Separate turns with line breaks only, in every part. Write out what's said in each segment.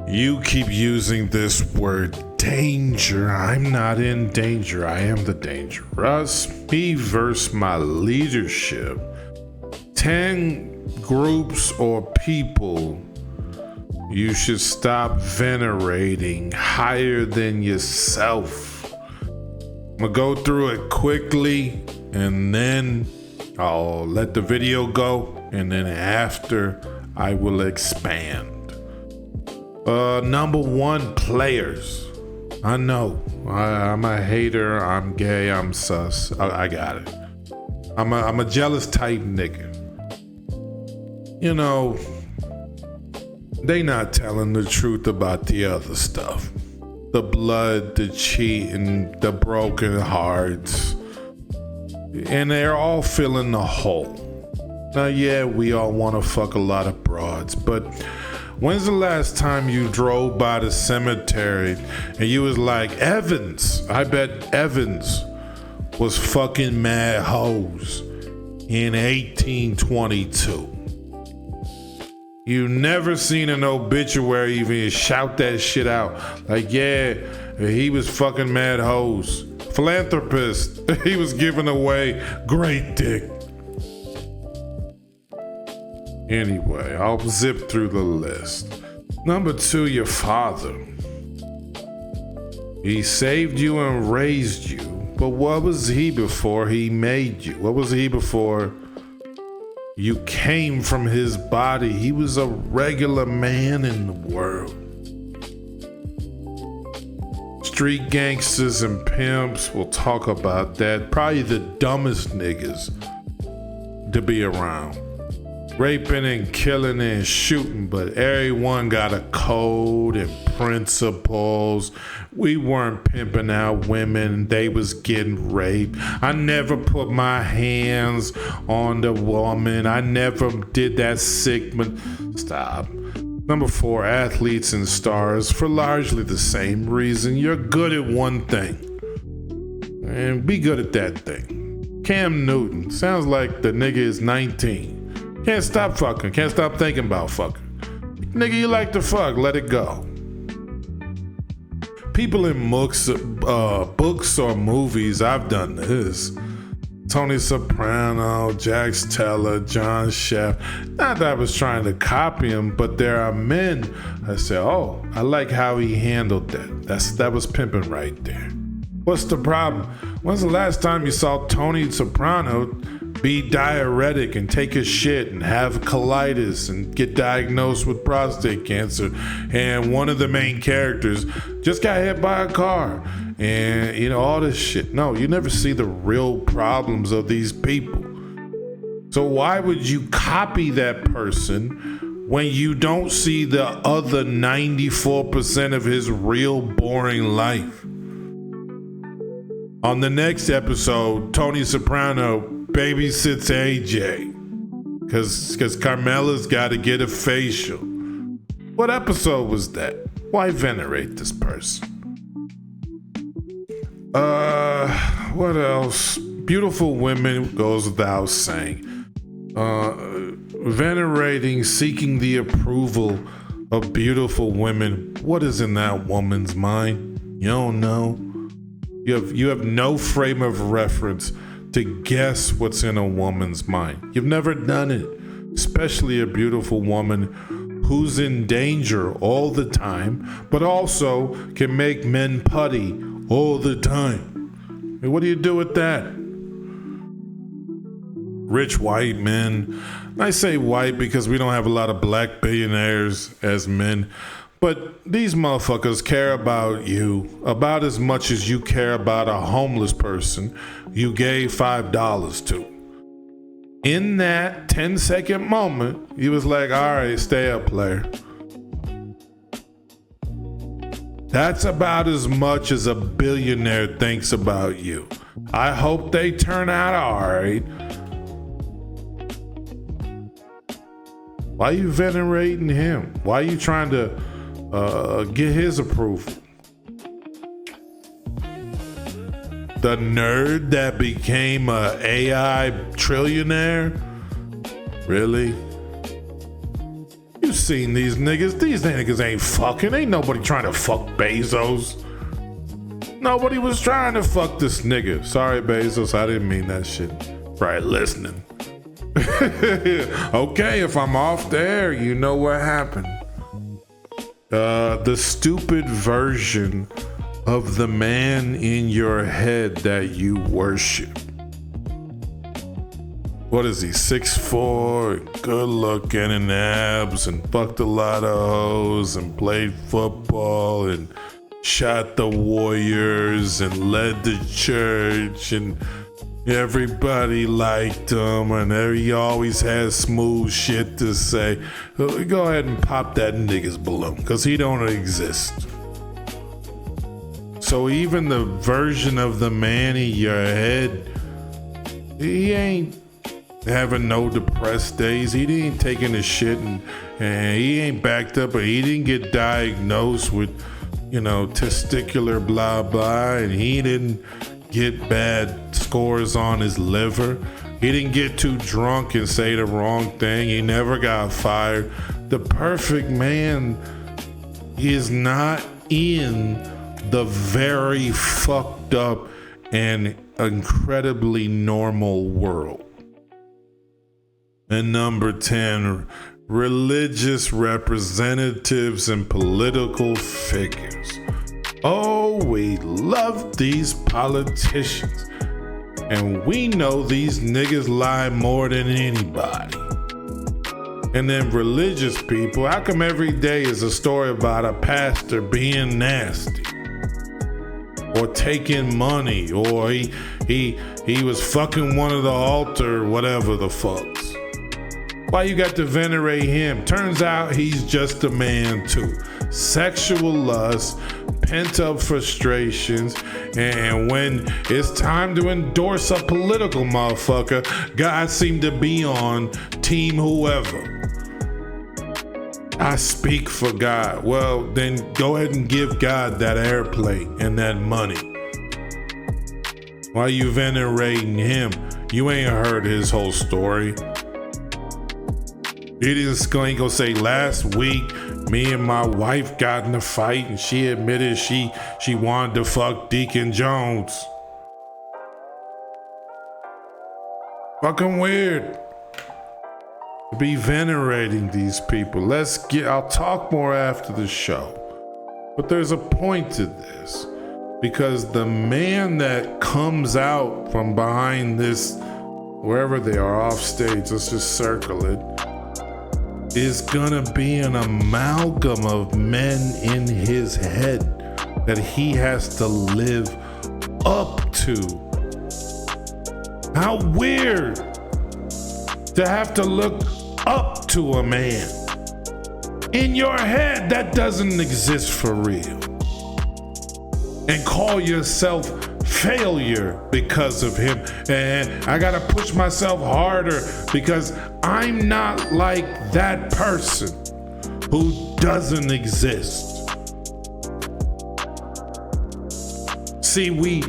You keep using this word danger. I'm not in danger. I am the DangerRuss. Me versus my leadership. 10 groups or people you should stop venerating higher than yourself. I'm gonna go through it quickly and then I'll let the video go, and then after I will expand. Number one, players. I know I'm a hater, I'm gay, I'm sus. I got it. I'm a jealous type nigga. You know, they not telling the truth about the other stuff. The blood, the cheating, the broken hearts. And they're all filling the hole. Now, yeah, we all want to fuck a lot of broads, but when's the last time you drove by the cemetery and you was like, Evans, I bet Evans was fucking mad hoes in 1822. You never seen an obituary even shout that shit out. Like, yeah, he was fucking mad hoes. Philanthropist, he was giving away great dick. Anyway, I'll zip through the list. Number two, your father. He saved you and raised you, but what was he before he made you? What was he before you came from his body? He was a regular man in the world. Street gangsters and pimps, we'll talk about that. Probably the dumbest niggas to be around. Raping and killing and shooting, but everyone got a code and principles. We weren't pimping out women, they was getting raped. I never put my hands on the woman. I never did that segment. Stop. Number four, athletes and stars, for largely the same reason. You're good at one thing, and be good at that thing. Cam Newton, sounds like the nigga is 19. Can't stop fucking, can't stop thinking about fucking. Nigga, you like to fuck, let it go. People in books or movies, I've done this. Tony Soprano, Jax Teller, John Sheff. Not that I was trying to copy him, but there are men I say, oh, I like how he handled that. That was pimping right there. What's the problem? When's the last time you saw Tony Soprano be diuretic and take a shit and have colitis and get diagnosed with prostate cancer, and one of the main characters just got hit by a car and, you know, all this shit? No, you never see the real problems of these people. So why would you copy that person when you don't see the other 94% of his real boring life? On the next episode, Tony Soprano babysits AJ because Carmela's got to get a facial. What episode was that? Why venerate this person? What else? Beautiful women goes without saying. Venerating, seeking the approval of beautiful women. What is in that woman's mind? You don't know. You have no frame of reference to guess what's in a woman's mind. You've never done it, especially a beautiful woman who's in danger all the time, but also can make men putty all the time. And what do you do with that? Rich white men. I say white because we don't have a lot of black billionaires as men, but these motherfuckers care about you about as much as you care about a homeless person you gave $5 to. In that 10-second moment, he was like, all right, stay up, player. That's about as much as a billionaire thinks about you. I hope they turn out all right. Why are you venerating him? Why are you trying to get his approval? The nerd that became a AI trillionaire? Really? You seen these niggas. These niggas ain't fucking. Ain't nobody trying to fuck Bezos. Nobody was trying to fuck this nigga. Sorry, Bezos, I didn't mean that shit. Right, listening. Okay, if I'm off the air, you know what happened. The stupid version of the man in your head that you worship. What is he, 6'4", good looking and abs and fucked a lot of hoes and played football and shot the Warriors and led the church and everybody liked him and he always has smooth shit to say. Go ahead and pop that nigga's balloon because he don't exist. So even the version of the man in your head, he ain't having no depressed days. He ain't taking his shit and he ain't backed up, or he didn't get diagnosed with, testicular blah blah, and he didn't get bad scores on his liver. He didn't get too drunk and say the wrong thing. He never got fired. The perfect man is not in the very fucked up and incredibly normal world. And number 10, religious representatives and political figures. Oh, we love these politicians. And we know these niggas lie more than anybody. And then religious people, how come every day is a story about a pastor being nasty? Or taking money, or he was fucking one of the altar, whatever the fucks. Why you got to venerate him? Turns out he's just a man too. Sexual lust, pent up frustrations, and when it's time to endorse a political motherfucker, God seemed to be on team whoever. I speak for God. Well, then go ahead and give God that airplane and that money. Why you venerating him? You ain't heard his whole story. He ain't gonna say last week me and my wife got in a fight and she admitted she wanted to fuck Deacon Jones. Fucking weird. Be venerating these people. I'll talk more after the show. But there's a point to this. Because the man that comes out from behind this, wherever they are off stage, let's just circle it, is gonna be an amalgam of men in his head that he has to live up to. How weird to have to look up to a man. In your head, that doesn't exist for real. And call yourself failure because of him. And I gotta push myself harder because I'm not like that person who doesn't exist. See, we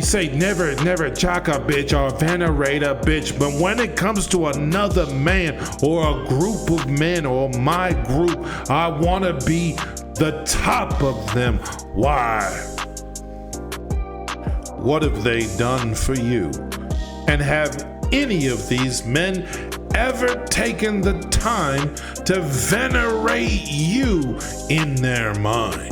say never jock a bitch or venerate a bitch, but when it comes to another man or a group of men or my group, I want to be the top of them. Why? What have they done for you? And have any of these men ever taken the time to venerate you in their mind?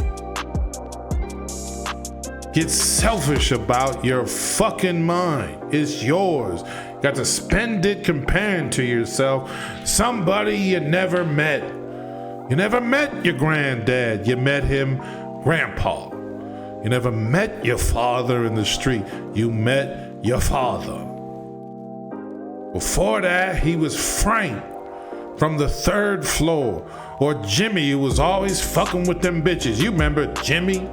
Get selfish about your fucking mind. It's yours. Got to spend it comparing to yourself somebody you never met. You never met your granddad. You met him, grandpa. You never met your father in the street. You met your father. Before that, he was Frank from the 3rd floor. Or Jimmy, who was always fucking with them bitches. You remember Jimmy?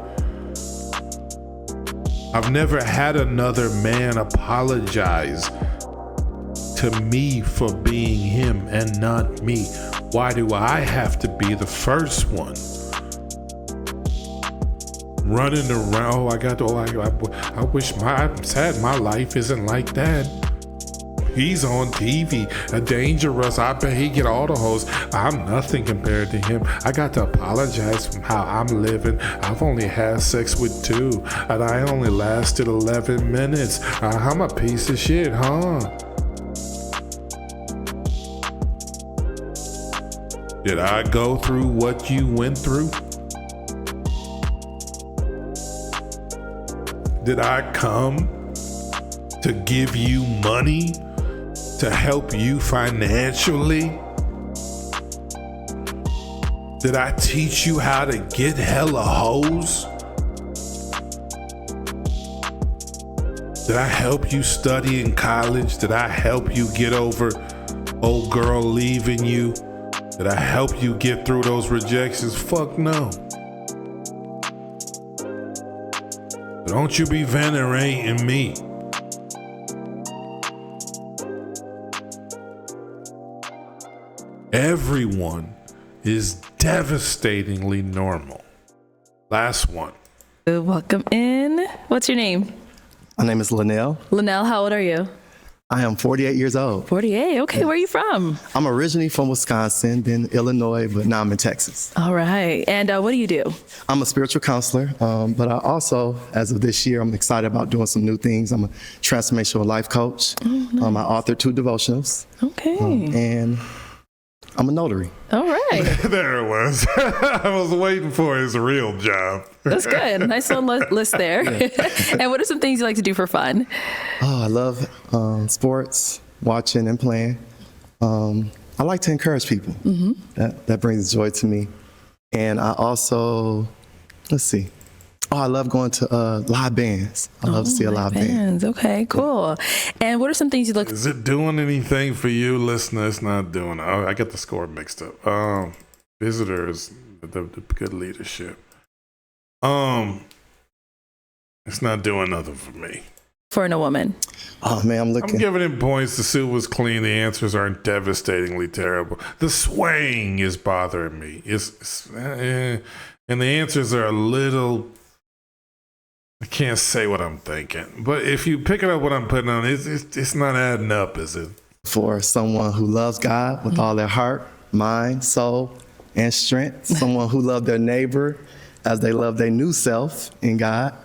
I've never had another man apologize to me for being him and not me. Why do I have to be the first one? Running around, I'm sad my life isn't like that. He's on TV. A DangerRuss. I bet he get all the hoes. I'm nothing compared to him. I got to apologize for how I'm living. I've only had sex with 2, and I only lasted 11 minutes. I'm a piece of shit, huh? Did I go through what you went through? Did I come to give you money to help you financially? Did I teach you how to get hella hoes? Did I help you study in college? Did I help you get over old girl leaving you? Did I help you get through those rejections? Fuck no. Don't you be venerating me. Everyone is devastatingly normal. Last one.
Welcome in. What's your name?
My name is Linnell.
Linnell, how old are you?
I am 48 years old.
48. Okay, where are you from?
I'm originally from Wisconsin, then Illinois, but now I'm in Texas.
All right. And what do you do?
I'm a spiritual counselor, but I also, as of this year, I'm excited about doing some new things. I'm a transformational life coach.
Oh, nice.
I authored 2 devotionals.
Okay.
And I'm a notary.
All right.
There it was. I was waiting for his real job.
That's good. Nice little list there. And what are some things you like to do for fun?
Oh, I love sports, watching and playing. I like to encourage people. Mm-hmm. That brings joy to me. And I also, I love going to live bands. I love to see a live band.
Okay, cool. And what are some things you look?
Is it doing anything for you, listener? It's not doing. I get the score mixed up. Visitors, the good leadership. It's not doing nothing for me.
For a woman.
Oh man, I'm
giving him points. The suit was clean. The answers aren't devastatingly terrible. The swaying is bothering me. And the answers are a little. I can't say what I'm thinking, but if you pick it up what I'm putting on, it's not adding up, is it?
For someone who loves God with all their heart, mind, soul, and strength, someone who loves their neighbor as they love their new self in God,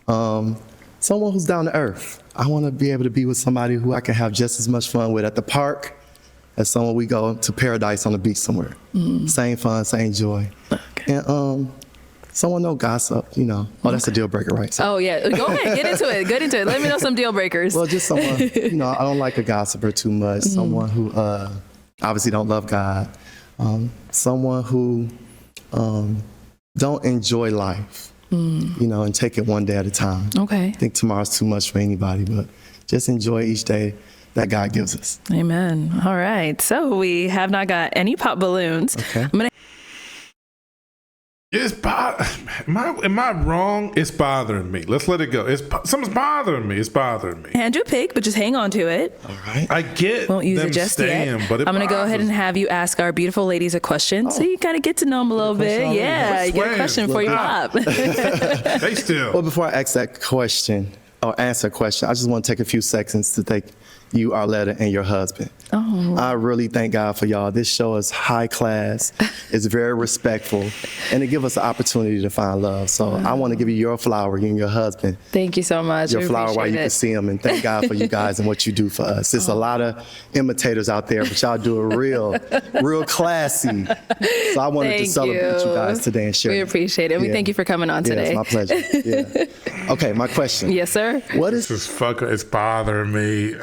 someone who's down to earth. I want to be able to be with somebody who I can have just as much fun with at the park as someone we go to paradise on the beach somewhere. Same fun, same joy. Okay. And someone no gossip, Oh, that's a deal breaker, right? So,
oh, yeah. Go ahead. Get into it. Get into it. Let me know some deal breakers.
Well, just someone, I don't like a gossiper too much. Someone who obviously don't love God. Someone who don't enjoy life, and take it one day at a time. Okay. I think tomorrow's too much for anybody, but just enjoy each day that God gives us.
Amen. All right. So we have not got any pop balloons.
Okay.
Am I wrong? It's bothering me. Let's let it go. Something's bothering me. It's bothering me.
Hand you a pick, but just hang on to it.
All right.
I get
Won't use
them
it just
staying,
yet.
but
I'm going to go ahead and have you ask our beautiful ladies a question so you kind of get to know them a little bit. Yeah, you get a question for your pop.
They still.
Well, before I ask that question or answer a question, I just want to take a few seconds to thank you, Arletta, and your husband. Oh. I really thank God for y'all. This show is high class. It's very respectful, and it gives us an opportunity to find love. So I want to give you your flower, you and your husband.
Thank you so much.
Your flower while you can see them, and thank God for you guys and what you do for us. There's a lot of imitators out there, but y'all do it real classy. So I wanted to celebrate you guys today and share.
We appreciate it. We thank you for coming on today.
It's my pleasure. Yeah. Okay, my question.
Yes, sir.
It's bothering me.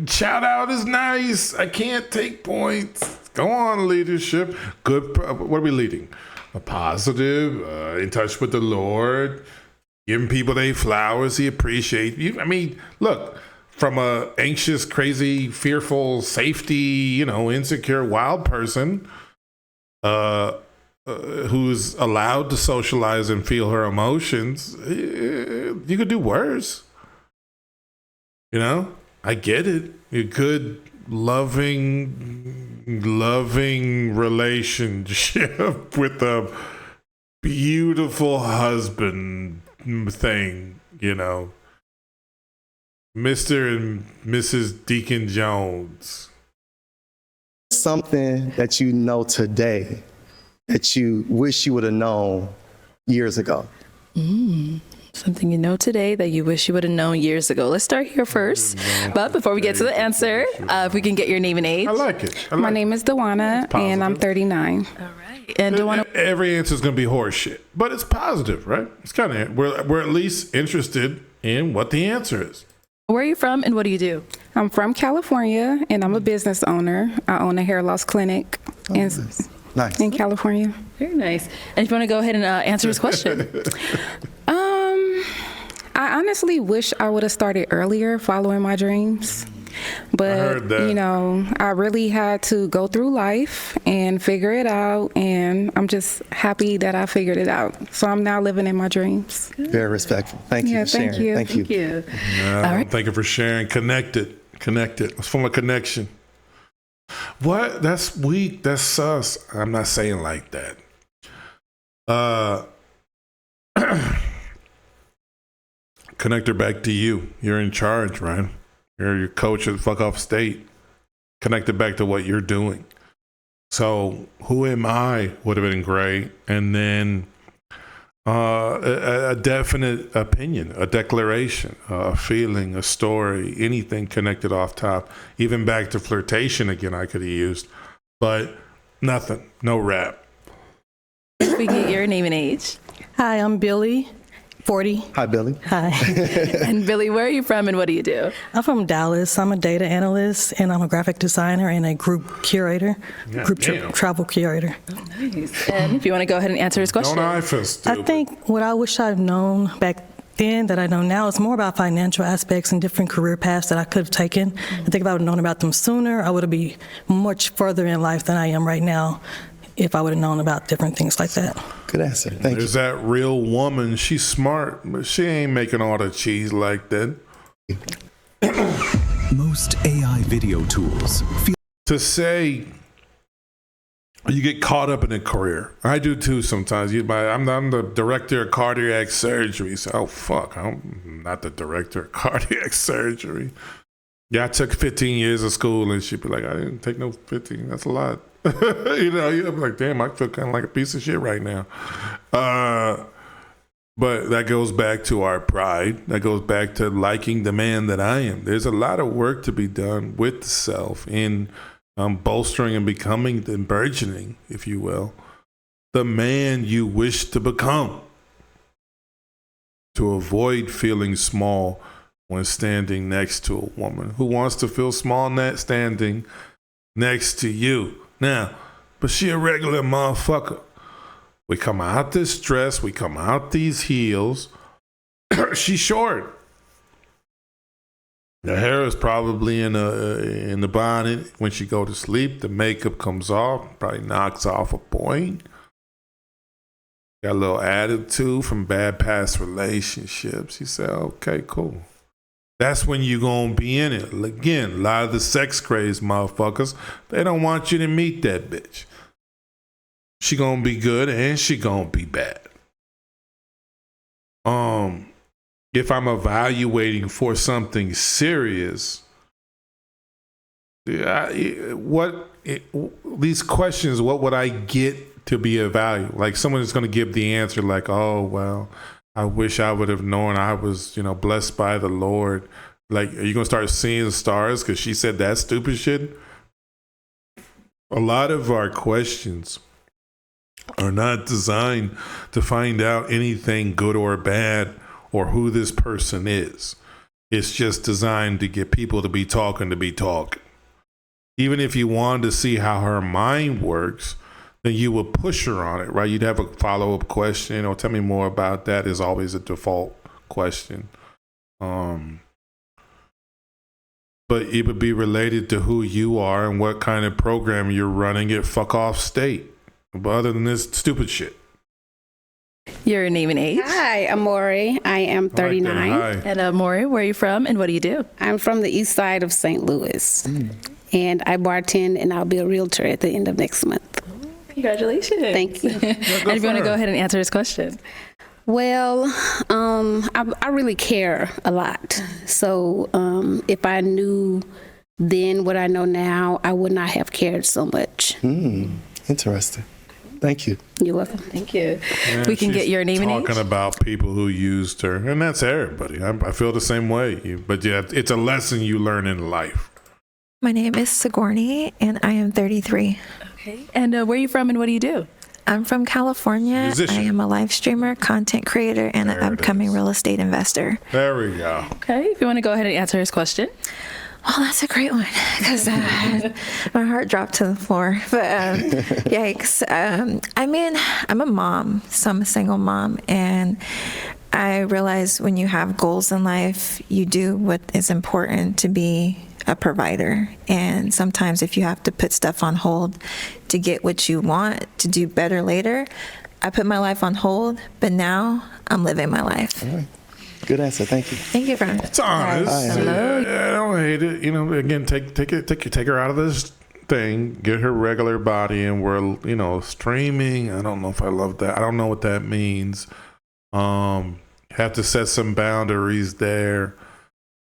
Shout out is nice. I can't take points. Go on, leadership. Good. What are we leading? A positive, in touch with the Lord, giving people their flowers. He appreciates you. I mean, look, from a anxious, crazy, fearful, safety, insecure, wild person who's allowed to socialize and feel her emotions, you could do worse. I get it. A good, loving relationship with a beautiful husband thing, Mr. and Mrs. Deacon Jones.
Something that you know today that you wish you would have known years ago.
Something you know today that you wish you would have known years ago. Let's start here first. But before we get to the answer, if we can get your name and age.
I like it.
My name is Dewana, and I'm 39.
All right. And Dewana,
Every answer is going to be horse shit, but it's positive, right? It's kind of, we're at least interested in what the answer is.
where are you from and what do you do?
I'm from California, and I'm a business owner. I own a hair loss clinic
Nice.
in California.
Very nice. And if you want to go ahead and answer his question.
I honestly wish I would have started earlier following my dreams. But,
heard that.
you know, I really had to go through life and figure it out. And I'm just happy that I figured it out. So I'm now living in my dreams.
Very respectful. Thank you
Yeah,
for sharing.
thank you.
Thank you.
Thank you.
Yeah,
All right.
Thank you for sharing. Connected. Let's form a connection. What? That's weak. That's sus. I'm not saying like that. Connect her back to you. You're in charge, right? You're your coach of the fuck off state. Connect it back to what you're doing. So who am I would have been great. And then a definite opinion, a declaration, a feeling, a story, anything connected off top. Even back to flirtation again, I could have used. But nothing. No rap.
If we get your name and age.
Hi, I'm Billy, 40.
Hi, Billy.
Hi.
And Billy, where are you from and what do you do?
I'm from Dallas. I'm a data analyst, and I'm a graphic designer and a group curator, travel curator.
Nice. And if you want to go ahead and answer his question.
Don't I feel stupid?
I think what I wish I'd known back then that I know now is more about financial aspects and different career paths that I could have taken. I think if I would have known about them sooner, I would have been much further in life than I am right now if I would have known about different things like that.
Good answer. Thank
There's
you.
that real woman. She's smart, but she ain't making all the cheese like that.
Most AI video tools feel
To say you get caught up in a career. I do too sometimes. I'm the director of cardiac surgery. So, oh, fuck, I'm not the director of cardiac surgery. Yeah, I took 15 years of school, and she'd be like, I didn't take no 15. That's a lot. You know, I'm like, damn, I feel kind of like a piece of shit right now. But that goes back to our pride. That goes back to liking the man that I am. There's a lot of work to be done with the self in bolstering and becoming and burgeoning, if you will, the man you wish to become. To avoid feeling small when standing next to a woman who wants to feel small standing next to you. Now, but she a regular motherfucker. We come out this dress, we come out these heels. She's short. The hair is probably in the bonnet. When she go to sleep, the makeup comes off, probably knocks off a point. Got a little attitude from bad past relationships. You say, okay, cool. That's when you gonna be in it. Again, a lot of the sex crazed motherfuckers, they don't want you to meet that bitch. She gonna be good and she gonna be bad. If I'm evaluating for something serious, these questions, what would I get to be evaluated? Like someone is gonna give the answer like, oh well, I wish I would have known I was, blessed by the Lord. Like, are you going to start seeing the stars because she said that stupid shit? A lot of our questions are not designed to find out anything good or bad or who this person is. It's just designed to get people to be talking. Even if you wanted to see how her mind works, then you would push her on it, right? You'd have a follow-up question or tell me more about that is always a default question. But it would be related to who you are and what kind of program you're running at fuck off state. But other than this stupid shit.
Your name and age.
Hi, Amori. I am 39.
Hi.
And Maury, where are you from and what do you do?
I'm from the east side of St. Louis. And I bartend, and I'll be a realtor at the end of next month.
Congratulations.
Thank you.
And if you want to go ahead and answer his question.
Well, I really care a lot. So if I knew then what I know now, I would not have cared so much.
Interesting. Thank you.
You're welcome.
Thank you.
And
We can get
she's
your name and age.
talking about people who used her, and that's everybody. I feel the same way. But yeah, it's a lesson you learn in life.
My name is Sigourney, and I am 33.
Okay. And where are you from and what do you do?
I'm from California.
Musician.
I am a live streamer, content creator, and
There
an
it
upcoming
is.
real estate investor.
There we go.
Okay. If you want to go ahead and answer his question.
Well, that's a great one because my heart dropped to the floor. But yikes. I mean, I'm a mom, so I'm a single mom. And I realize when you have goals in life, you do what is important to be a provider. And sometimes if you have to put stuff on hold to get what you want to do better later, I put my life on hold, but now I'm living my life.
All right. Good answer. Thank you.
Thank you, friend.
It's honest.
Hello.
I don't hate it. You know, again, take her out of this thing, get her regular body, and we're streaming. I don't know if I love that. I don't know what that means. Have to set some boundaries there.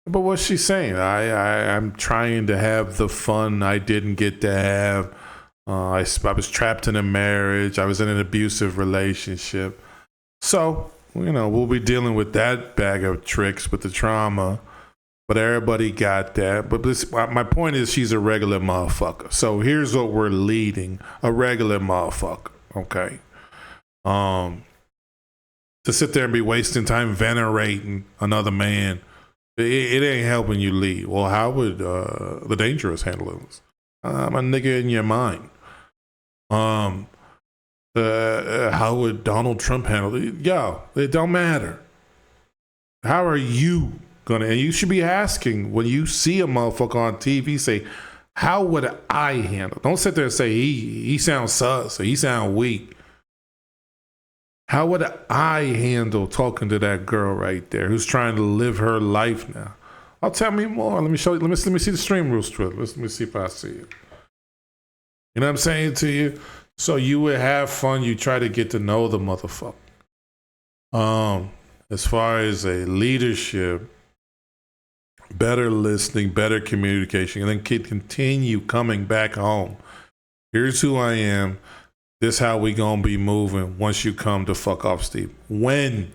But what's she saying? I'm trying to have the fun I didn't get to have. I was trapped in a marriage. I was in an abusive relationship. So, we'll be dealing with that bag of tricks with the trauma. But everybody got that. But my point is she's a regular motherfucker. So here's what we're leading. A regular motherfucker. Okay. To sit there and be wasting time venerating another man, it ain't helping you lead. Well, how would the DangerRuss handle this? I'm a nigga in your mind. How would Donald Trump handle it? Yo, it don't matter. How are you gonna? And you should be asking when you see a motherfucker on TV, say, how would I handle? Don't sit there and say he sounds sus or he sounds weak. How would I handle talking to that girl right there who's trying to live her life now? Oh, tell me more. Let me show you. Let me see the stream rules to it. Let me see if I see it. You know what I'm saying to you? So you would have fun. You try to get to know the motherfucker. As far as a leadership, better listening, better communication, and then continue coming back home. Here's who I am. This how we gonna be moving once you come to fuck off state. When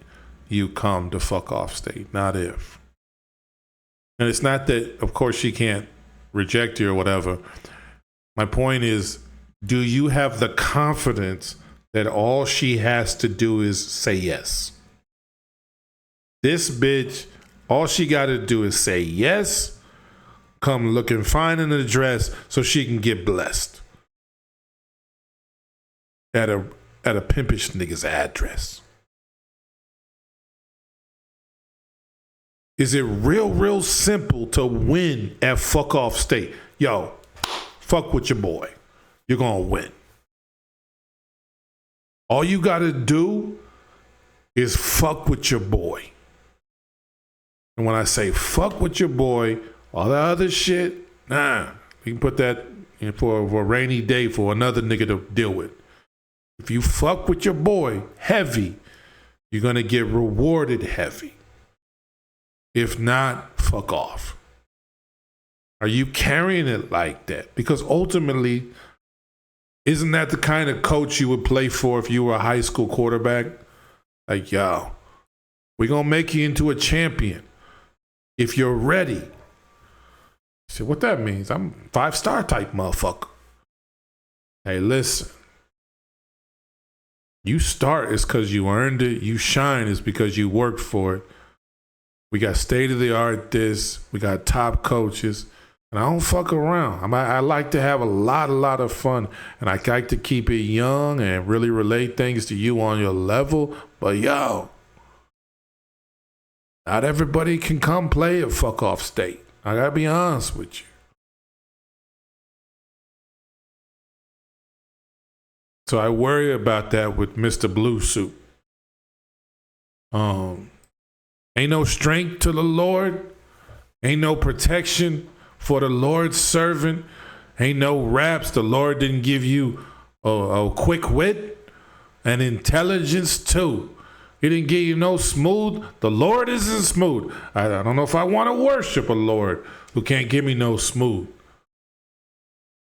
you come to fuck off state, not if. And it's not that, of course, she can't reject you or whatever. My point is, do you have the confidence that all she has to do is say yes? This bitch, all she got to do is say yes, come looking fine in the dress so she can get blessed at a pimpish nigga's address. Is it real simple to win at fuck off state? Yo, fuck with your boy. You're going to win. All you got to do is fuck with your boy. And when I say fuck with your boy, all the other shit, we can put that in for a rainy day for another nigga to deal with. If you fuck with your boy heavy, you're going to get rewarded heavy. If not, fuck off. Are you carrying it like that? Because ultimately, isn't that the kind of coach you would play for if you were a high school quarterback? Like, yo, we're going to make you into a champion if you're ready. So what that means, I'm 5-star type motherfucker. Hey, listen. You start is because you earned it. You shine is because you worked for it. We got state-of-the-art this. We got top coaches. And I don't fuck around. I like to have a lot of fun. And I like to keep it young and really relate things to you on your level. But yo, not everybody can come play at fuck off state. I gotta be honest with you. So I worry about that with Mr. Blue Suit. Ain't no strength to the Lord. Ain't no protection for the Lord's servant. Ain't no raps. The Lord didn't give you a quick wit and intelligence too. He didn't give you no smooth. The Lord isn't smooth. I don't know if I want to worship a Lord who can't give me no smooth.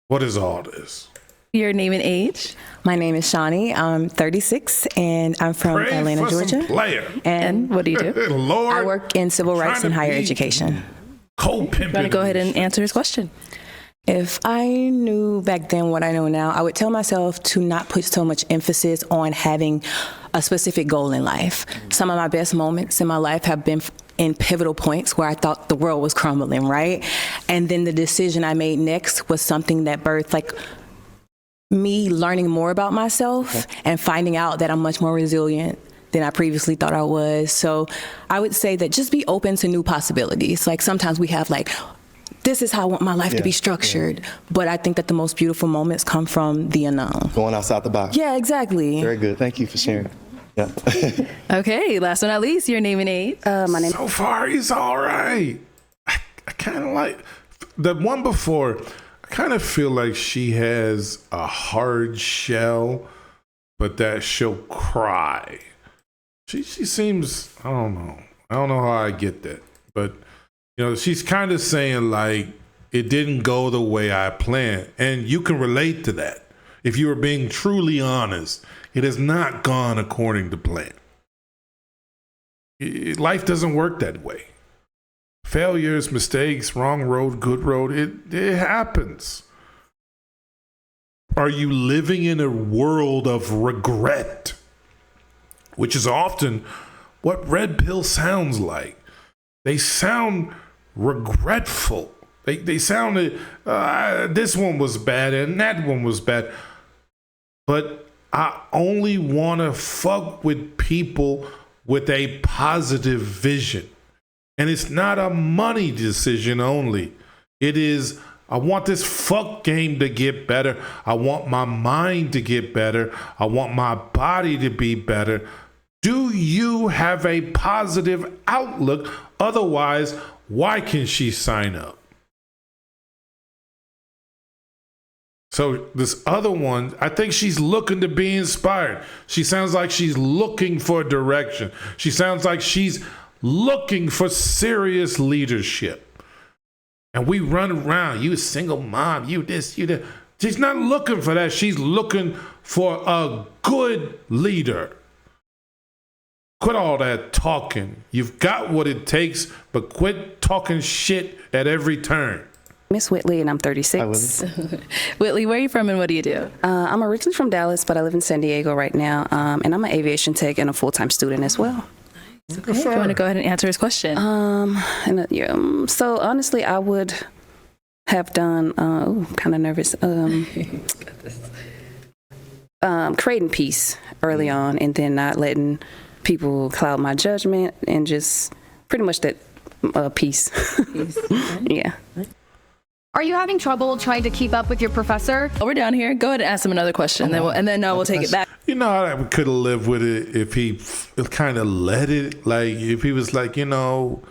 What is all this?
Your name and age?
My name is Shawnee. I'm 36, and I'm from
Pray
Atlanta,
for some
Georgia.
player.
And what do you do?
Lord,
I work in civil rights and higher education.
Co-pimping.
I'm going to go ahead and answer his question.
If I knew back then what I know now, I would tell myself to not put so much emphasis on having a specific goal in life. Some of my best moments in my life have been in pivotal points where I thought the world was crumbling, right? And then the decision I made next was something that birthed like me learning more about myself and finding out that I'm much more resilient than I previously thought I was. So I would say that just be open to new possibilities. Like sometimes we have like, this is how I want my life to be structured. But I think that the most beautiful moments come from the unknown.
Going outside the box.
Yeah, exactly.
Very good. Thank you for sharing. Yeah.
Okay, last but not least, your name and age.
My name.
So far, he's all right. I kind of like the one before. I kind of feel like she has a hard shell, but that she'll cry. She seems, I don't know how I get that, but you know, she's kind of saying like it didn't go the way I planned, and you can relate to that if you are being truly honest. It has not gone according to plan. Life doesn't work that way. Failures, mistakes, wrong road, good road, it happens. Are you living in a world of regret? Which is often what red pill sounds like. They sound regretful. They sounded, this one was bad and that one was bad. But I only want to fuck with people with a positive vision. And it's not a money decision only. It is, I want this fuck game to get better. I want my mind to get better. I want my body to be better. Do you have a positive outlook? Otherwise, why can she sign up? So this other one, I think she's looking to be inspired. She sounds like she's looking for direction. She sounds like she's looking for serious leadership. And we run around, you a single mom, you this, you that. She's not looking for that. She's looking for a good leader. Quit all that talking. You've got what it takes, but quit talking shit at every turn.
Miss Whitley, and I'm 36.
Whitley, where are you from and what do you do?
I'm originally from Dallas, but I live in San Diego right now, and I'm an aviation tech and a full-time student as well.
Okay. If you want to go ahead and answer his question.
So honestly, I would have done, kind of nervous, creating peace early on and then not letting people cloud my judgment and just pretty much that peace. Yeah.
Are you having trouble trying to keep up with your professor?
We're down here. Go ahead and ask him another question, and then we'll take it back.
You know, I could have lived with it if he kind of let it. Like if he was like, you know,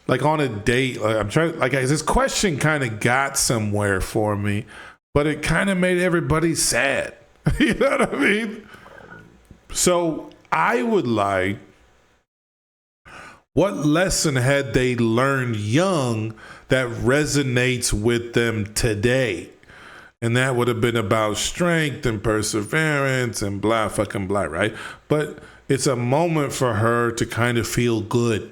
like on a date. Like I'm trying. Like this question kind of got somewhere for me, but it kind of made everybody sad. You know what I mean? So I would like, what lesson had they learned young that resonates with them today? And that would have been about strength and perseverance and blah, fucking blah, right? But it's a moment for her to kind of feel good.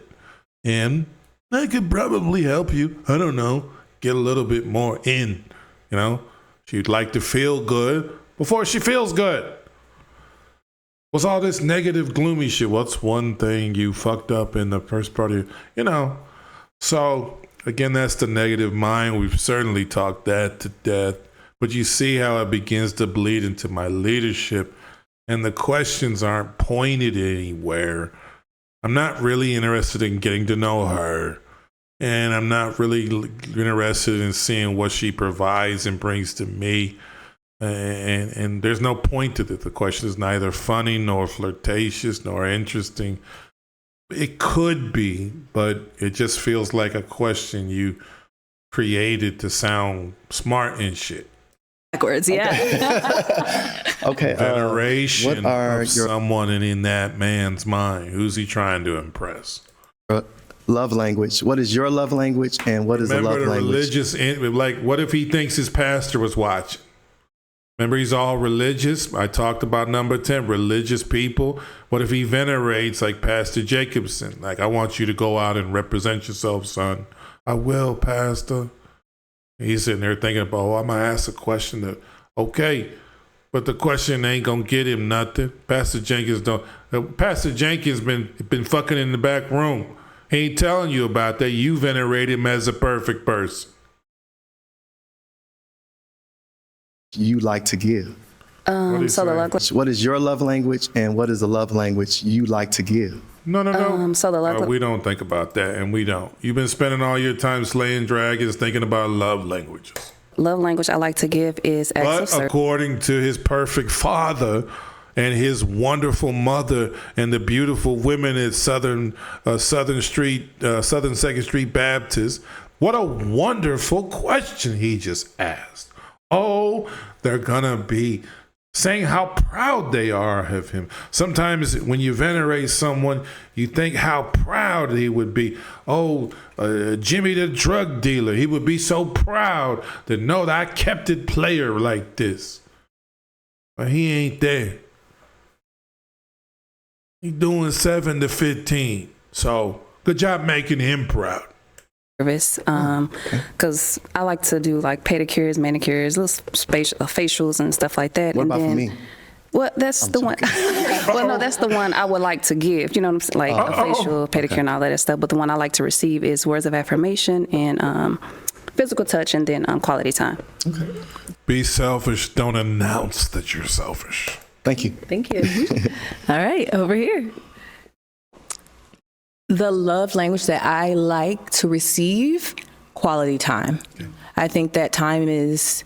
And that could probably help you, I don't know, get a little bit more in, you know? She'd like to feel good before she feels good. What's all this negative, gloomy shit? What's one thing you fucked up in the first part of you know? So, again, that's the negative mind. We've certainly talked that to death. But you see how it begins to bleed into my leadership. And the questions aren't pointed anywhere. I'm not really interested in getting to know her. And I'm not really interested in seeing what she provides and brings to me. And there's no point to it. The question is neither funny nor flirtatious nor interesting. It could be, but it just feels like a question you created to sound smart and shit.
Backwards, yeah.
Okay.
Veneration
What are
of someone in that man's mind. Who's he trying to impress?
love language? What is your love language, and what is a love language?
Religious, like, what if he thinks his pastor was watching? Remember, he's all religious. I talked about number 10, religious people. What if he venerates like Pastor Jacobson? Like, I want you to go out and represent yourself, son. I will, Pastor. He's sitting there thinking about, oh, I'm going to ask a question that, okay, but the question ain't going to get him nothing. Pastor Jenkins been fucking in the back room. He ain't telling you about that. You venerate him as a perfect person.
You like to give? What is your love language, and what is the love language you like to give?
No. We don't think about that, and we don't. You've been spending all your time slaying dragons thinking about love languages.
Love language I like to give is acts of service.
According to his perfect father and his wonderful mother and the beautiful women at Southern 2nd Street Baptist, what a wonderful question he just asked. Oh, they're gonna be saying how proud they are of him. Sometimes when you venerate someone, you think how proud he would be. Oh, Jimmy the drug dealer, he would be so proud to know that I kept it player like this. But he ain't there. He's doing 7 to 15. So good job making him proud.
Service, because I like to do like pedicures, manicures, little facials and stuff like that.
What about for me?
Well, that's the one. Well, no, that's the one I would like to give. You know what I'm saying? Like a facial, pedicure, and all that stuff. But the one I like to receive is words of affirmation and physical touch, and then quality time.
Okay.
Be selfish. Don't announce that you're selfish.
Thank you.
Thank you. All right, over here.
The love language that I like to receive, quality time. I think that time it's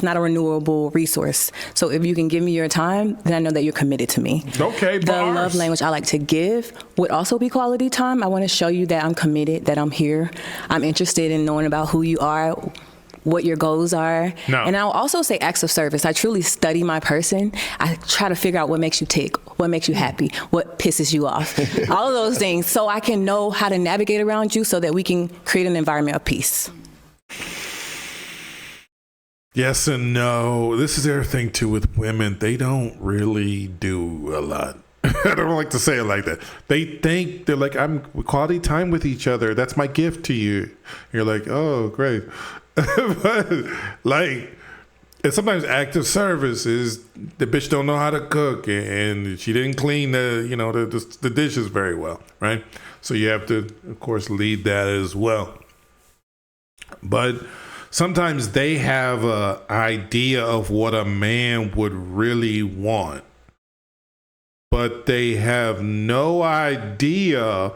not a renewable resource. So if you can give me your time, then I know that you're committed to me.
Okay, bars.
The love language I like to give would also be quality time. I want to show you that I'm committed, that I'm here. I'm interested in knowing about who you are, what your goals are.
No.
And I'll also say acts of service. I truly study my person. I try to figure out what makes you tick, what makes you happy, what pisses you off, all of those things, so I can know how to navigate around you so that we can create an environment of peace.
Yes and no. This is their thing too with women. They don't really do a lot. I don't like to say it like that. They think they're like, I'm quality time with each other. That's my gift to you. You're like, oh, great. But like, and sometimes active service is the bitch don't know how to cook and she didn't clean the dishes very well, right? So you have to, of course, lead that as well. But sometimes they have an idea of what a man would really want, but they have no idea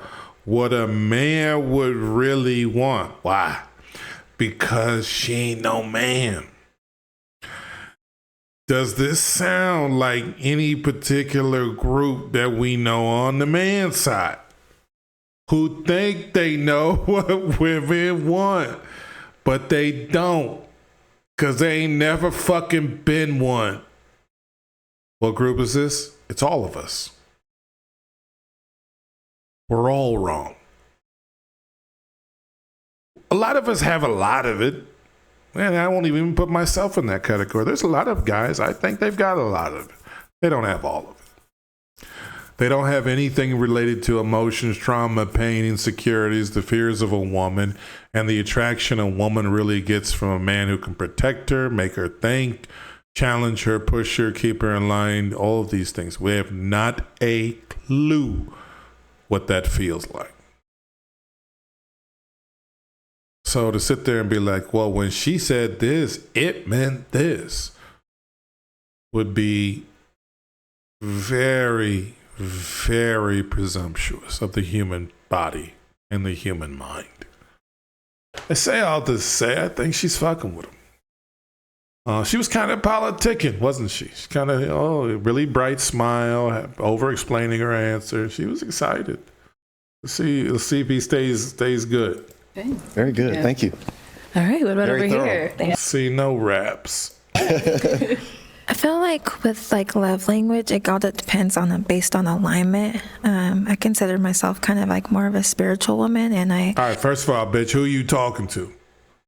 what a man would really want. Why? Because she ain't no man. Does this sound like any particular group that we know on the man side who think they know what women want, but they don't, because they ain't never fucking been one? What group is this? It's all of us. We're all wrong. A lot of us have a lot of it. And I won't even put myself in that category. There's a lot of guys, I think they've got a lot of it. They don't have all of it. They don't have anything related to emotions, trauma, pain, insecurities, the fears of a woman, and the attraction a woman really gets from a man who can protect her, make her think, challenge her, push her, keep her in line, all of these things. We have not a clue what that feels like. So to sit there and be like, well, when she said this, it meant this, would be very, very presumptuous of the human body and the human mind. I say all this to say, I think she's fucking with him. She was kind of politicking, wasn't she? She's kind of, really bright smile, over-explaining her answer. She was excited. Let's see if he stays good.
Okay.
Very good. Yeah. Thank you.
All right. What about
Very
over
thorough.
here? Thanks.
See no raps.
I feel like with like love language, it all depends on based on alignment. I consider myself kind of like more of a spiritual woman, and
All right, first of all, bitch, who are you talking to?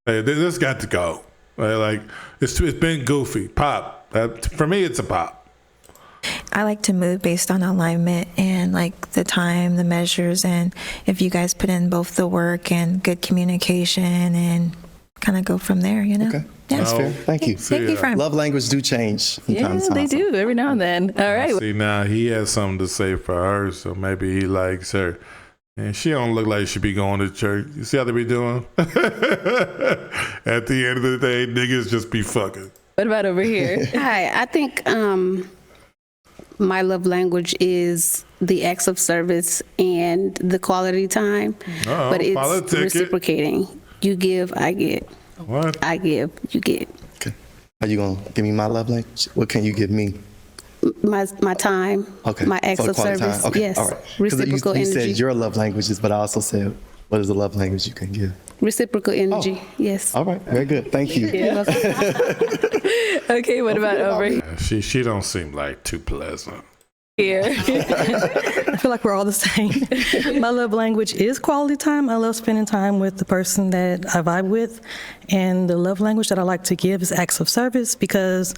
Hey, this got to go. Like it's been goofy. Pop. For me, it's a pop.
I like to move based on alignment and like the time, the measures, and if you guys put in both the work and good communication and kind of go from there, you know?
Okay.
Yeah.
That's fair. Thank you.
Thank you, friend.
Love language do change from time to time.
they do every now and then. All right.
See, now he has something to say for her, so maybe he likes her. And she don't look like she be going to church. You see how they be doing? At the end of the day, niggas just be fucking.
What about over here?
Hi, I think my love language is the acts of service and the quality time. But it's reciprocating. You give, I get.
What?
I give, you get.
Okay. Are you going to give me my love language? What can you give me?
My time,
Okay.
my acts
So
of
quality
service.
time. Okay.
Yes.
All right. 'Cause
Reciprocal
you
energy.
said your love languages, but I also said, what is the love language you can give?
Reciprocal energy. Yes.
All right. Very good. Thank you.
Okay, what about over here?
She don't seem like too pleasant.
I feel like we're all the same. My love language is quality time. I love spending time with the person that I vibe with. And the love language that I like to give is acts of service, because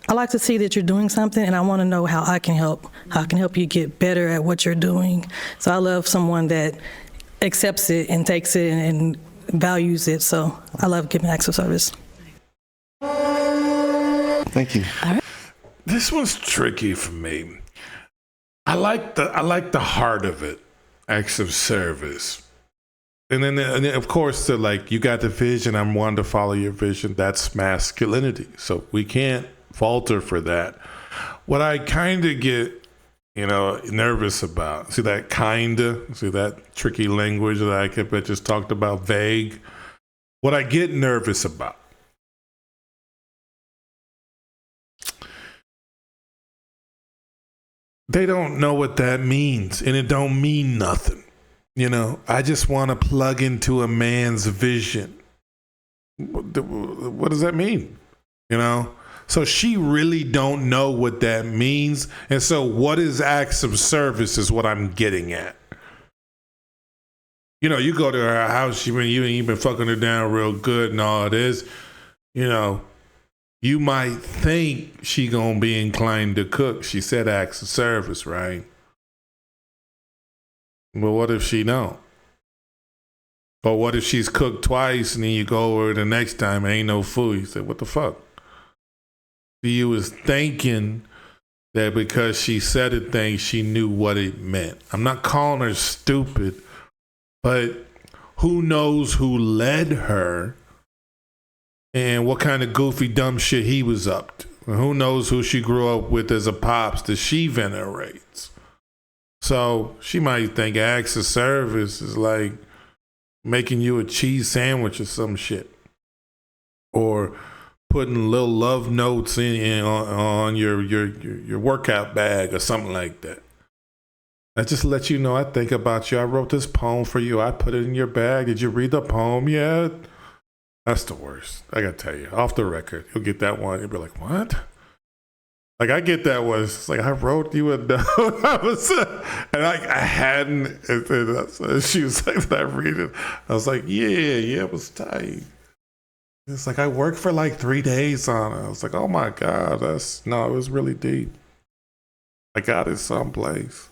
I like to see that you're doing something and I want to know how I can help. How I can help you get better at what you're doing. So I love someone that accepts it and takes it and values it. So I love giving acts of service.
Thank you.
This one's tricky for me. I like the heart of it, acts of service. And then of course, you got the vision, I'm one to follow your vision. That's masculinity. So we can't falter for that. What I kind of get, nervous about, see that tricky language that I just talked about, vague. What I get nervous about, they don't know what that means, and it don't mean nothing. I just want to plug into a man's vision. What does that mean? So she really don't know what that means. And so what is acts of service is what I'm getting at. You go to her house, you ain't been fucking her down real good and all this, you might think she gonna be inclined to cook. She said acts of service, right? But what if she don't? Or what if she's cooked twice and then you go over the next time and ain't no food? You say, what the fuck? You was thinking that because she said a thing, she knew what it meant. I'm not calling her stupid, but who knows who led her and what kind of goofy, dumb shit he was up to. Who knows who she grew up with as a pops that she venerates. So she might think acts of service is like making you a cheese sandwich or some shit. Or putting little love notes on your workout bag or something like that. I just let you know I think about you. I wrote this poem for you. I put it in your bag. Did you read the poem yet? That's the worst. I gotta tell you, off the record, you'll get that one. You'll be like, what? Like I get that one. It's like I wrote you a note. I hadn't. And she was like, did I read it? I was like, yeah, it was tight. It's like I worked for like 3 days on it. I was like, oh my God, it was really deep. I got it someplace.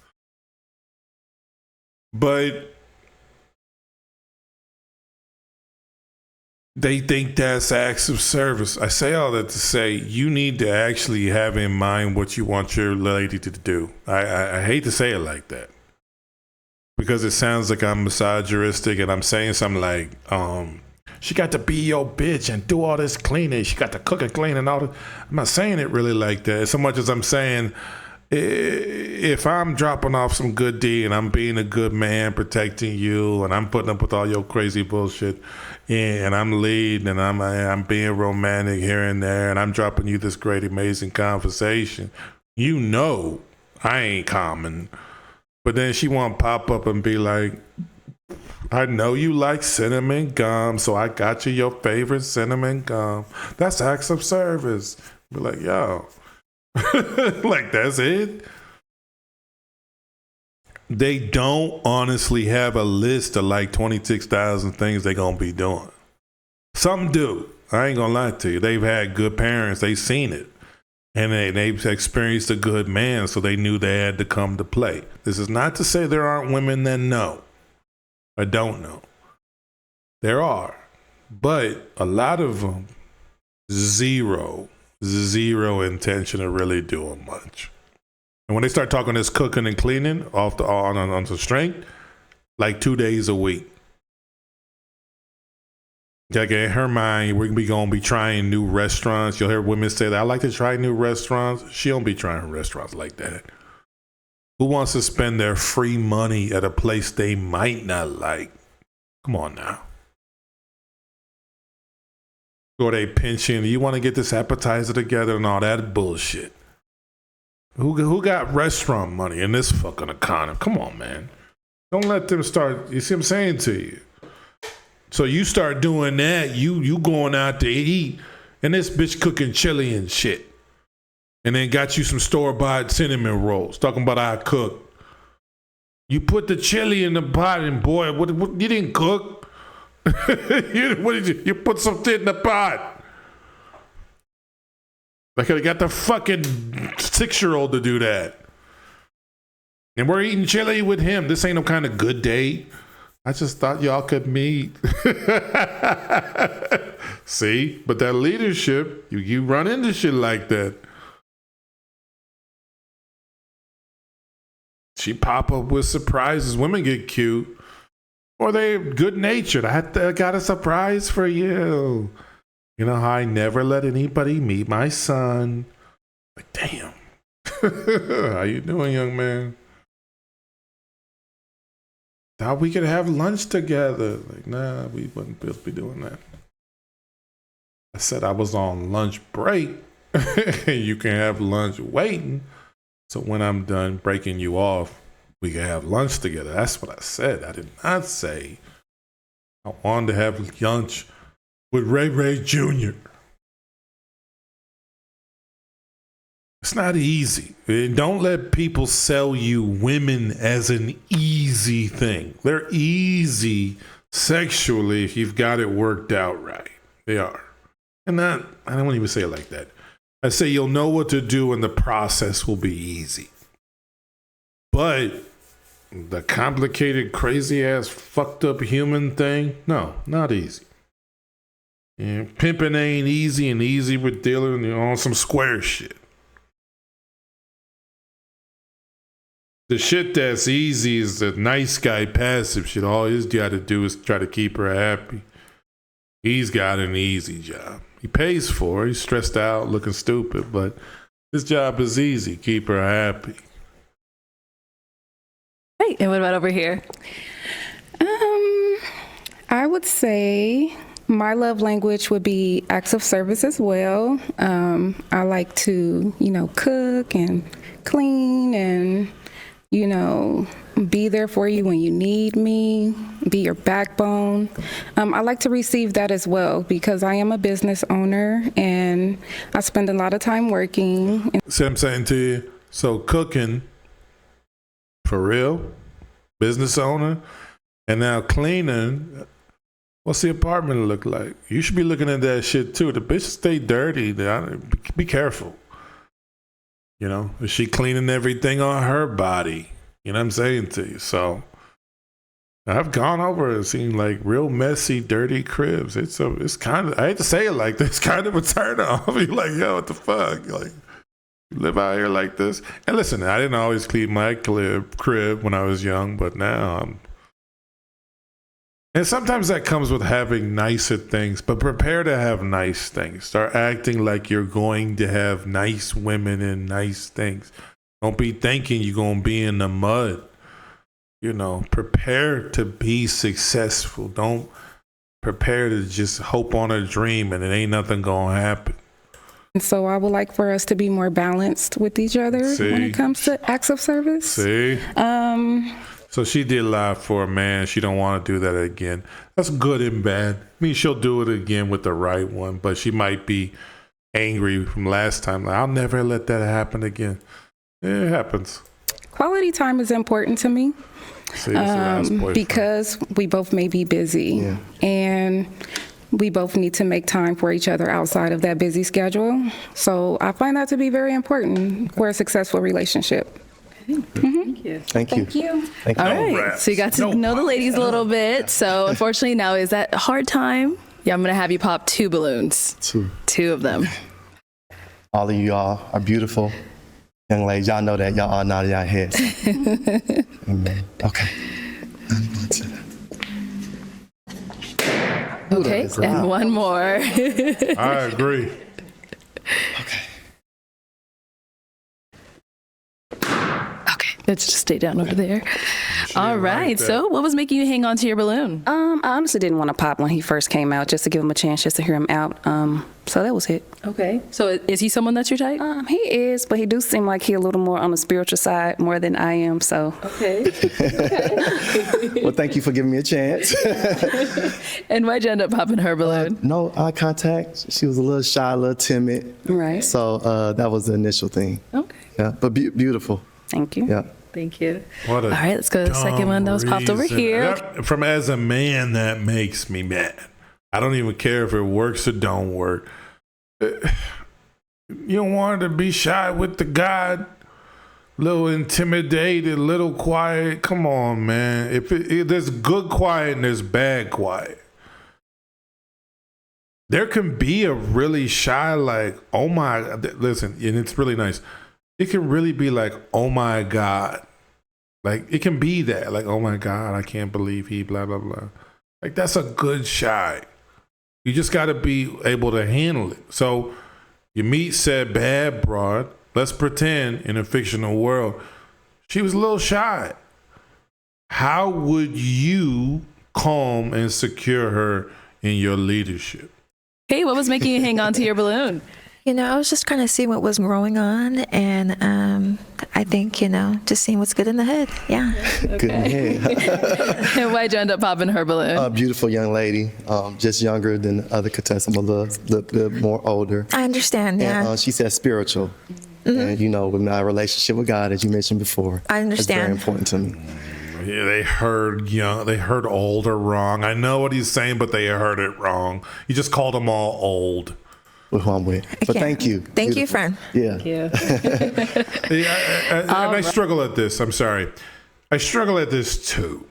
But they think that's acts of service. I say all that to say you need to actually have in mind what you want your lady to do. I hate to say it like that because it sounds like I'm misogynistic and I'm saying something like, she got to be your bitch and do all this cleaning. She got to cook and clean and all that. I'm not saying it really like that so much as I'm saying if I'm dropping off some good D and I'm being a good man, protecting you, and I'm putting up with all your crazy bullshit, and I'm leading and I'm being romantic here and there, and I'm dropping you this great, amazing conversation, I ain't common. But then she want to pop up and be like, I know you like cinnamon gum, so I got you your favorite cinnamon gum. That's acts of service. Be like, yo, Like, that's it. They don't honestly have a list of like 26,000 things they're going to be doing. Some do. I ain't going to lie to you. They've had good parents. They've seen it. And they've experienced a good man, so they knew they had to come to play. This is not to say there aren't women that know or don't know. There are. But a lot of them, zero intention of really doing much. And when they start talking this cooking and cleaning on the strength, like 2 days a week. Like in her mind, we're going to be trying new restaurants. You'll hear women say that I like to try new restaurants. She don't be trying restaurants like that. Who wants to spend their free money at a place they might not like? Come on now. Or they pinch in. You want to get this appetizer together and all that bullshit. Who got restaurant money in this fucking economy? Come on, man. Don't let them start. You see what I'm saying to you? So you start doing that, you going out to eat, and this bitch cooking chili and shit. And then got you some store-bought cinnamon rolls, talking about I cook. You put the chili in the pot, and boy, what you didn't cook. You put something in the pot. Like I got the fucking 6-year-old to do that. And we're eating chili with him. This ain't no kind of good date. I just thought y'all could meet. See? But that leadership, you run into shit like that. She pop up with surprises. Women get cute. Or they're good-natured. I got a surprise for you. You know how I never let anybody meet my son. Like, damn. How you doing, young man? Thought we could have lunch together. Like, nah, we wouldn't be doing that. I said I was on lunch break. You can have lunch waiting. So when I'm done breaking you off, we can have lunch together. That's what I said. I did not say I wanted to have lunch with Ray Jr. It's not easy. And don't let people sell you women as an easy thing. They're easy sexually if you've got it worked out right. They are. And I don't even say it like that. I say you'll know what to do and the process will be easy. But the complicated, crazy ass, fucked up human thing, no, not easy. And pimping ain't easy, and easy with dealing on some square shit. The shit that's easy is the nice guy passive shit. All he's got to do is try to keep her happy. He's got an easy job. He pays for it. He's stressed out, looking stupid, but his job is easy. Keep her happy.
Hey, and what about over here?
I would say my love language would be acts of service as well. I like to, cook and clean and, be there for you when you need me, be your backbone. I like to receive that as well because I am a business owner and I spend a lot of time working.
See what I'm saying to you? So cooking, for real, business owner, and now cleaning. What's the apartment look like? You should be looking at that shit too. The bitch stay dirty. Be careful. Is she cleaning everything on her body? You know what I'm saying to you? So I've gone over and seen like real messy, dirty cribs. It's kind of, I hate to say it like this, kind of a turn off. You're like, yo, what the fuck? Like, you live out here like this? And listen, I didn't always clean my crib when I was young, but now I'm. And sometimes that comes with having nicer things, but prepare to have nice things. Start acting like you're going to have nice women and nice things. Don't be thinking you're going to be in the mud. Prepare to be successful. Don't prepare to just hope on a dream and it ain't nothing going to happen.
And so I would like for us to be more balanced with each other when it comes to acts of service.
See? So she did a lot for a man. She don't want to do that again. That's good and bad. I mean, she'll do it again with the right one, but she might be angry from last time. Like, I'll never let that happen again. It happens.
Quality time is important to me.
See, that's the last boyfriend.
Because we both may be busy, and we both need to make time for each other outside of that busy schedule. So I find that to be very important for a successful relationship.
Thank you.
All right. So you got to know the ladies a little bit. So unfortunately now is that hard time. Yeah, I'm going to have you pop 2 balloons. 2 of them.
All of y'all are beautiful young ladies. Y'all know that. Y'all all nodded your heads. Amen. Okay.
Okay, and one more.
I agree.
Let's just stay down over there. All right. So what was making you hang on to your balloon?
I honestly didn't want to pop when he first came out, just to give him a chance, just to hear him out. So that was it.
Okay. So is he someone that's your type?
He is, but he do seem like he a little more on the spiritual side more than I am. So.
Okay.
Well, thank you for giving me a chance.
And why'd you end up popping her balloon?
No eye contact. She was a little shy, a little timid.
Right.
So that was the initial thing.
Okay.
Yeah, but beautiful.
Thank you.
Yeah.
Thank you.
What a
All right, let's go to the second one that was popped over here.
From as a man, that makes me mad. I don't even care if it works or don't work. You don't want to be shy with the guy, little intimidated, little quiet. Come on, man. If there's good quiet and there's bad quiet. There can be a really shy, like, oh my, listen, and it's really nice. It can really be like, oh my God. Like, it can be that. Like, oh my God, I can't believe he blah, blah, blah. Like, that's a good shy. You just got to be able to handle it. So you meet said bad broad. Let's pretend in a fictional world, she was a little shy. How would you calm and secure her in your leadership?
Hey, what was making you hang on to your balloon?
You know, I was just trying to see what was going on, and I think, just seeing what's good in the head. Yeah.
Good in the head.
And why'd you end up popping her balloon?
Beautiful young lady, just younger than the other contestants, a little bit more older.
I understand, yeah.
And she said spiritual. Mm-hmm. And, with my relationship with God, as you mentioned before.
I understand.
It's very important to me.
Yeah, they heard older wrong. I know what he's saying, but they heard it wrong. He just called them all old.
With who I'm with. But thank you.
Thank you, friend.
Yeah.
Thank you.
And I struggle at this. I'm sorry. I struggle at this too.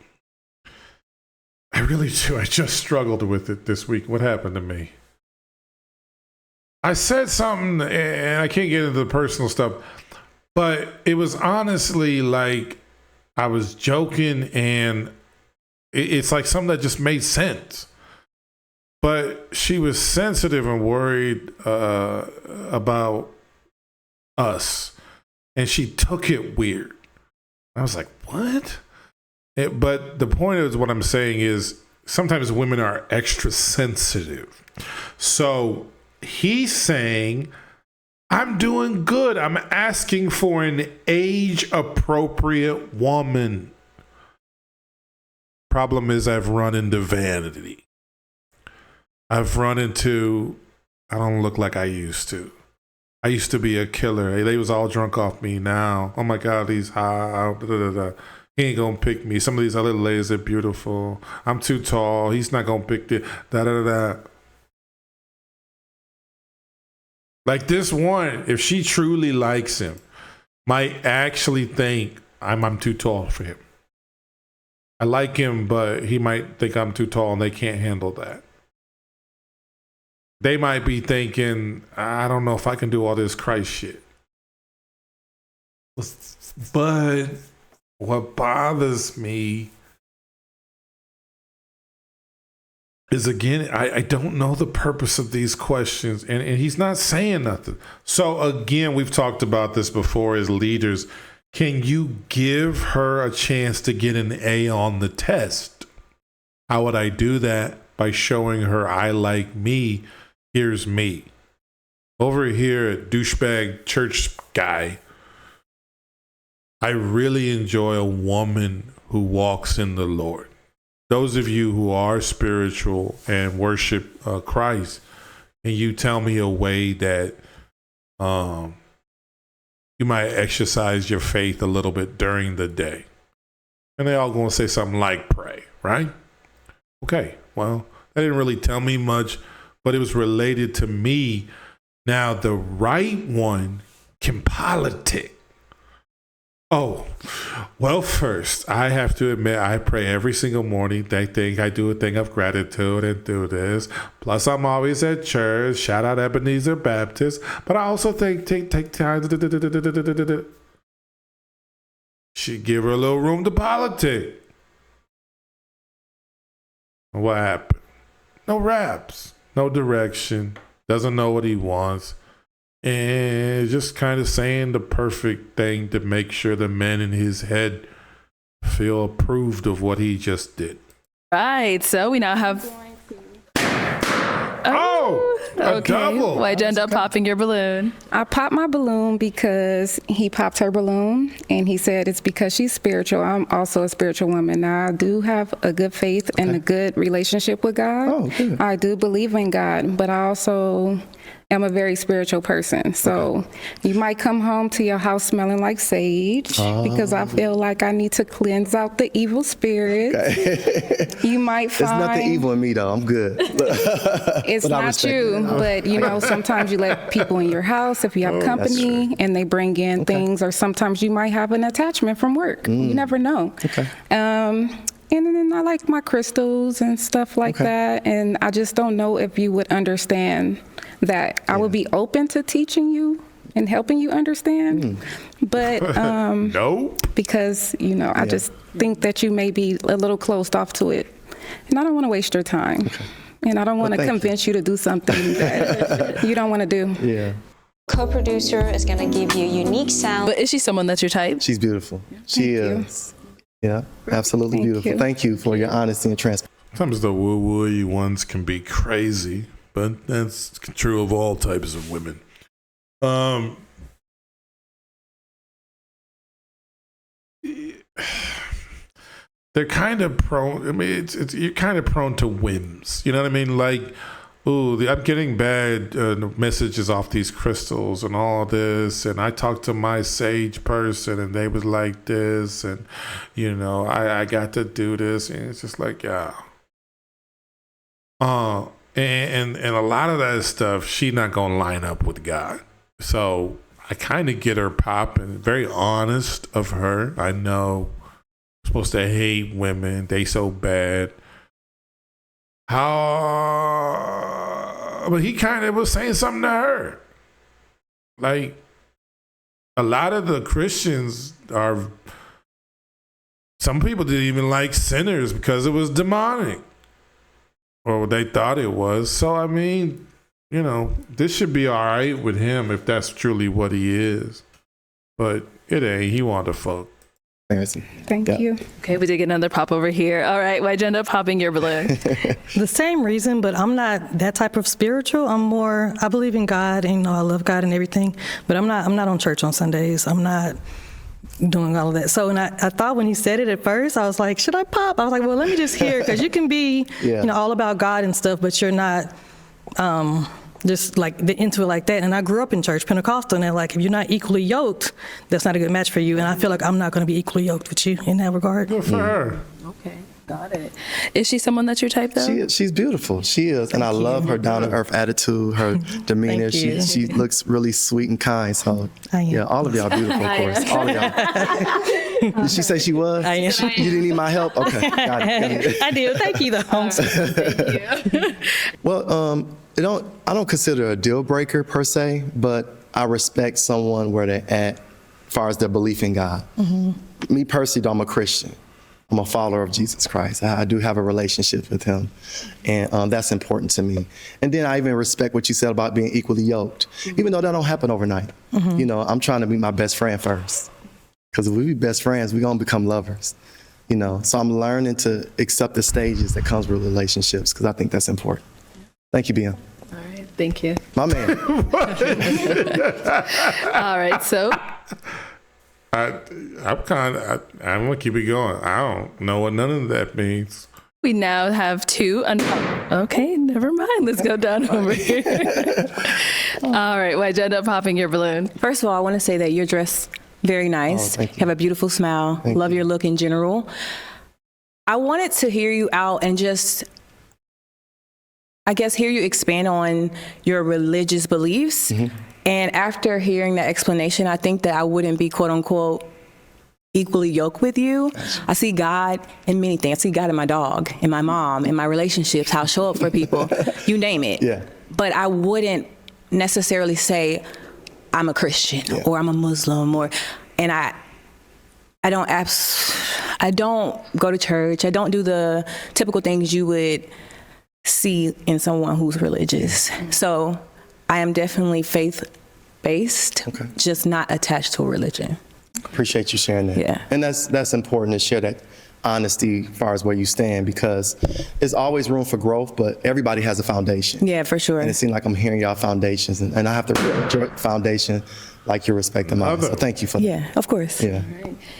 I really do. I just struggled with it this week. What happened to me? I said something, and I can't get into the personal stuff, but it was honestly like I was joking, and it's like something that just made sense. But she was sensitive and worried about us, and she took it weird. I was like, what? But the point is, what I'm saying is sometimes women are extra sensitive. So he's saying, I'm doing good. I'm asking for an age-appropriate woman. Problem is, I've run into vanity. I've run into, I don't look like I used to. I used to be a killer. They was all drunk off me now. Oh my God, he's hot. He ain't gonna pick me. Some of these other ladies are beautiful. I'm too tall. He's not gonna pick the da. Like this one, if she truly likes him, might actually think I'm too tall for him. I like him, but he might think I'm too tall and they can't handle that. They might be thinking, I don't know if I can do all this Christ shit. But what bothers me is, again, I don't know the purpose of these questions, and he's not saying nothing. So again, we've talked about this before as leaders. Can you give her a chance to get an A on the test? How would I do that? By showing her I like me. Here's me. Over here, douchebag church guy. I really enjoy a woman who walks in the Lord. Those of you who are spiritual and worship Christ, and you tell me a way that you might exercise your faith a little bit during the day. And they all going to say something like pray, right? Okay, well, that didn't really tell me much, but it was related to me. Now, the right one can politic. Oh, well, first, I have to admit, I pray every single morning. They think I do a thing of gratitude and do this. Plus, I'm always at church. Shout out Ebenezer Baptist. But I also think take time. Should give her a little room to politic. What happened? No raps, no direction. Doesn't know what he wants. And just kind of saying the perfect thing to make sure the men in his head feel approved of what he just did.
Right. So we now have.
A double.
Why'd you end up popping your balloon?
I popped my balloon because he popped her balloon, and he said it's because she's spiritual. I'm also a spiritual woman. Now, I do have a good faith and a good relationship with God.
Oh, good.
I do believe in God, but I also am a very spiritual person. So you might come home to your house smelling like sage because I feel like I need to cleanse out the evil spirits.
Okay.
You might find...
There's nothing evil in me, though. I'm good.
It's not you, but you know, sometimes you let people in your house if you have company and they bring in things, or sometimes you might have an attachment from work. You never know.
Okay.
And then I like my crystals and stuff like that, and I just don't know if you would understand that. I would be open to teaching you and helping you understand, but
no,
because you know, I just think that you may be a little closed off to it, and I don't want to waste your time. And I don't want to convince you to do something that you don't want to do.
Yeah.
Co-producer is going to give you unique sound.
But is she someone that's your type?
She's beautiful. She is. Yeah, absolutely beautiful. Thank you for your honesty and transparency.
Sometimes the woo-woo-y ones can be crazy, but that's true of all types of women. They're kind of prone. I mean, you're kind of prone to whims. You know what I mean? Like, ooh, I'm getting bad messages off these crystals and all this. And I talked to my sage person, and they was like this, and you know, I got to do this, and it's just like, yeah. And a lot of that stuff, she not gonna line up with God. So I kind of get her popping. Very honest of her. I know. Supposed to hate women, they so bad. But he kind of was saying something to her. Like, a lot of the Christians are, some people didn't even like sinners because it was demonic, or they thought it was. So I mean, you know, this should be all right with him if that's truly what he is, but it ain't. He wanted to fuck.
Thank you.
Okay, we did get another pop over here. All right, why'd you end up popping your balloon?
The same reason, but I'm not that type of spiritual. I'm more, I believe in God, and you know, I love God and everything, but I'm not on church on Sundays. I'm not doing all of that. So, and I thought when he said it at first, I was like, should I pop? I was like, well, let me just hear, because you can be, you know, all about God and stuff, but you're not just like into it like that. And I grew up in church, Pentecostal, and they're like, if you're not equally yoked, that's not a good match for you. And I feel like I'm not going to be equally yoked with you in that regard.
Good for her.
Okay, got it. Is she someone that's your type, though?
She's beautiful. She is. And I love her down-to-earth attitude, her demeanor. She looks really sweet and kind. So, yeah, all of y'all beautiful, of course. All of y'all. Did she say she was?
I am.
You didn't need my help? Okay, got it.
I do. Thank you, though.
Thank you.
Well, I don't consider it a deal breaker per se, but I respect someone where they're at as far as their belief in God. Me personally, though, I'm a Christian. I'm a follower of Jesus Christ. I do have a relationship with him, and that's important to me. And then I even respect what you said about being equally yoked, even though that don't happen overnight. You know, I'm trying to be my best friend first, because if we be best friends, we're gonna become lovers. You know, so I'm learning to accept the stages that comes with relationships, because I think that's important. Thank you, Ben.
All right, thank you.
My man.
All right, so
I'm gonna keep it going. I don't know what none of that means.
We now have 2 okay, never mind. Let's go down over here. All right, why'd you end up popping your balloon?
First of all, I want to say that you're dressed very nice. You have a beautiful smile. Love your look in general. I wanted to hear you out and just, I guess, hear you expand on your religious beliefs. And after hearing that explanation, I think that I wouldn't be, quote unquote, equally yoked with you. I see God in many things. I see God in my dog, in my mom, in my relationships, how I show up for people, you name it. But I wouldn't necessarily say I'm a Christian or I'm a Muslim and I don't go to church. I don't do the typical things you would see in someone who's religious. So I am definitely faith-based, just not attached to a religion.
Appreciate you sharing that.
Yeah.
And that's important to share that honesty as far as where you stand, because there's always room for growth, but everybody has a foundation.
Yeah, for sure.
And it seems like I'm hearing y'all foundations, and I have to respect your foundation like you're respecting mine. So thank you for that.
Yeah, of course.
Yeah.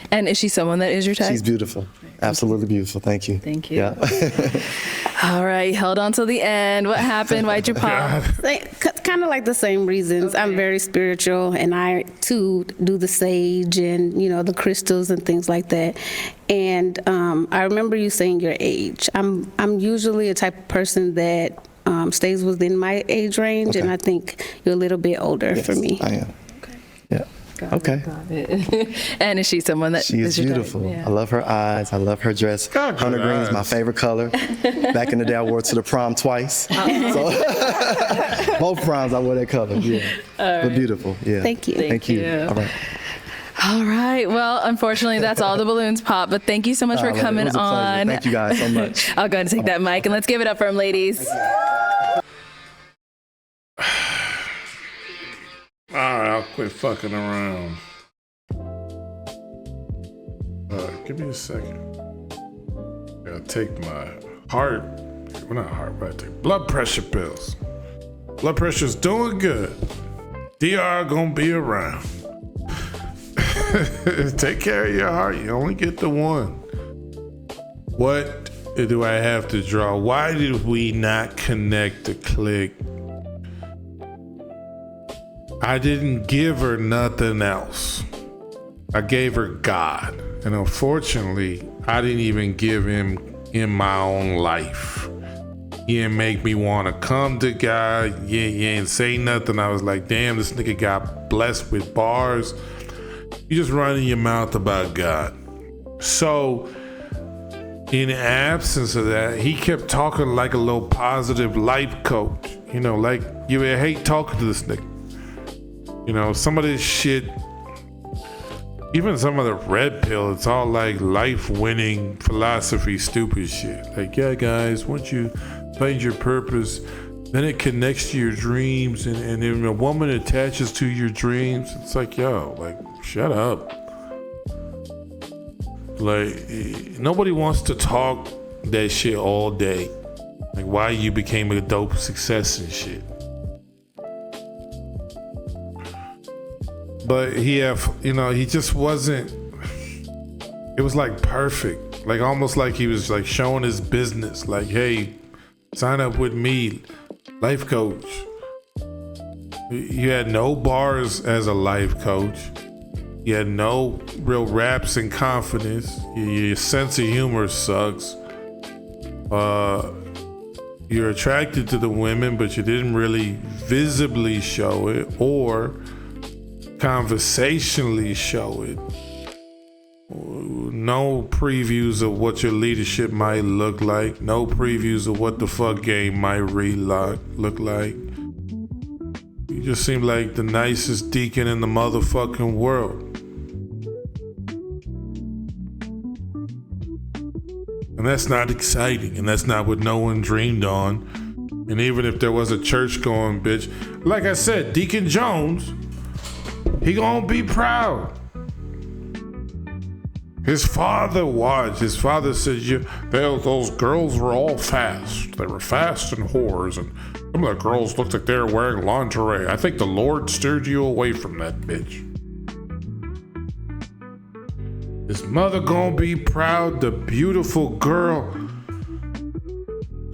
And is she someone that is your type?
She's beautiful. Absolutely beautiful. Thank you.
Thank you.
Yeah.
All right, held on till the end. What happened? Why'd you pop?
Kind of like the same reasons. I'm very spiritual, and I too do the sage and the crystals and things like that. And I remember you saying your age. I'm usually a type of person that stays within my age range, and I think you're a little bit older for me.
I am. Yeah.
Got it. And is she someone that
she is beautiful? Yeah. I love her eyes. I love her dress. Hunter green is my favorite color. Back in the day, I wore it to the prom twice. So both proms, I wore that color. Yeah, but beautiful. Yeah.
Thank you.
Thank you.
you.
All right.
All right. Well, unfortunately, that's all the balloons pop. But thank you so much for coming on.
Thank you guys so much.
I'll go ahead and take that mic, and let's give it up for him, ladies.
All right, I'll quit fucking around. Give me a second. I'll take my not heart, but I take blood pressure pills. Blood pressure's doing good. DR gonna be around. Take care of your heart. You only get the one. What do I have to draw? Why did we not connect the click? I didn't give her nothing else. I gave her God. And unfortunately, I didn't even give him in my own life. He didn't make me want to come to God. He ain't say nothing. I was like, damn, this nigga got blessed with bars. You just running your mouth about God. So, in the absence of that, he kept talking like a little positive life coach. Like you would hate talking to this nigga. Some of this shit, even some of the red pill, it's all like life-winning philosophy, stupid shit. Like, yeah, guys, once you find your purpose, then it connects to your dreams, and if a woman attaches to your dreams, it's like, yo, like, shut up. Like, nobody wants to talk that shit all day. Like, why you became a dope success and shit. But he just wasn't, it was like perfect. Like almost like he was like showing his business. Like, hey, sign up with me, life coach. You had no bars as a life coach. You had no real raps and confidence. Your sense of humor sucks. You're attracted to the women, but you didn't really visibly show it or conversationally show it. No previews of what your leadership might look like. No previews of what the fuck game might look like. You just seem like the nicest deacon in the motherfucking world. And that's not exciting, and that's not what no one dreamed on. And even if there was a church going bitch, like I said, Deacon Jones, he gonna be proud. His father watched. His father said, those girls were all fast. They were fast and whores, and some of the girls looked like they were wearing lingerie. I think the Lord steered you away from that bitch. His mother gonna be proud. The beautiful girl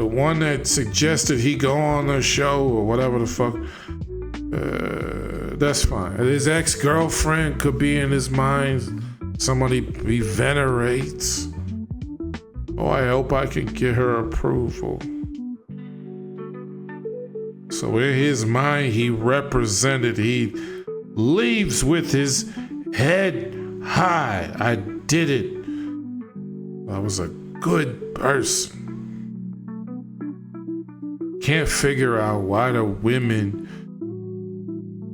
The one that suggested he go on the show or whatever the fuck. That's fine. His ex-girlfriend could be in his mind. Somebody he venerates. Oh, I hope I can get her approval. So in his mind, he represented, he leaves with his head high. I did it. I was a good person. Can't figure out why the women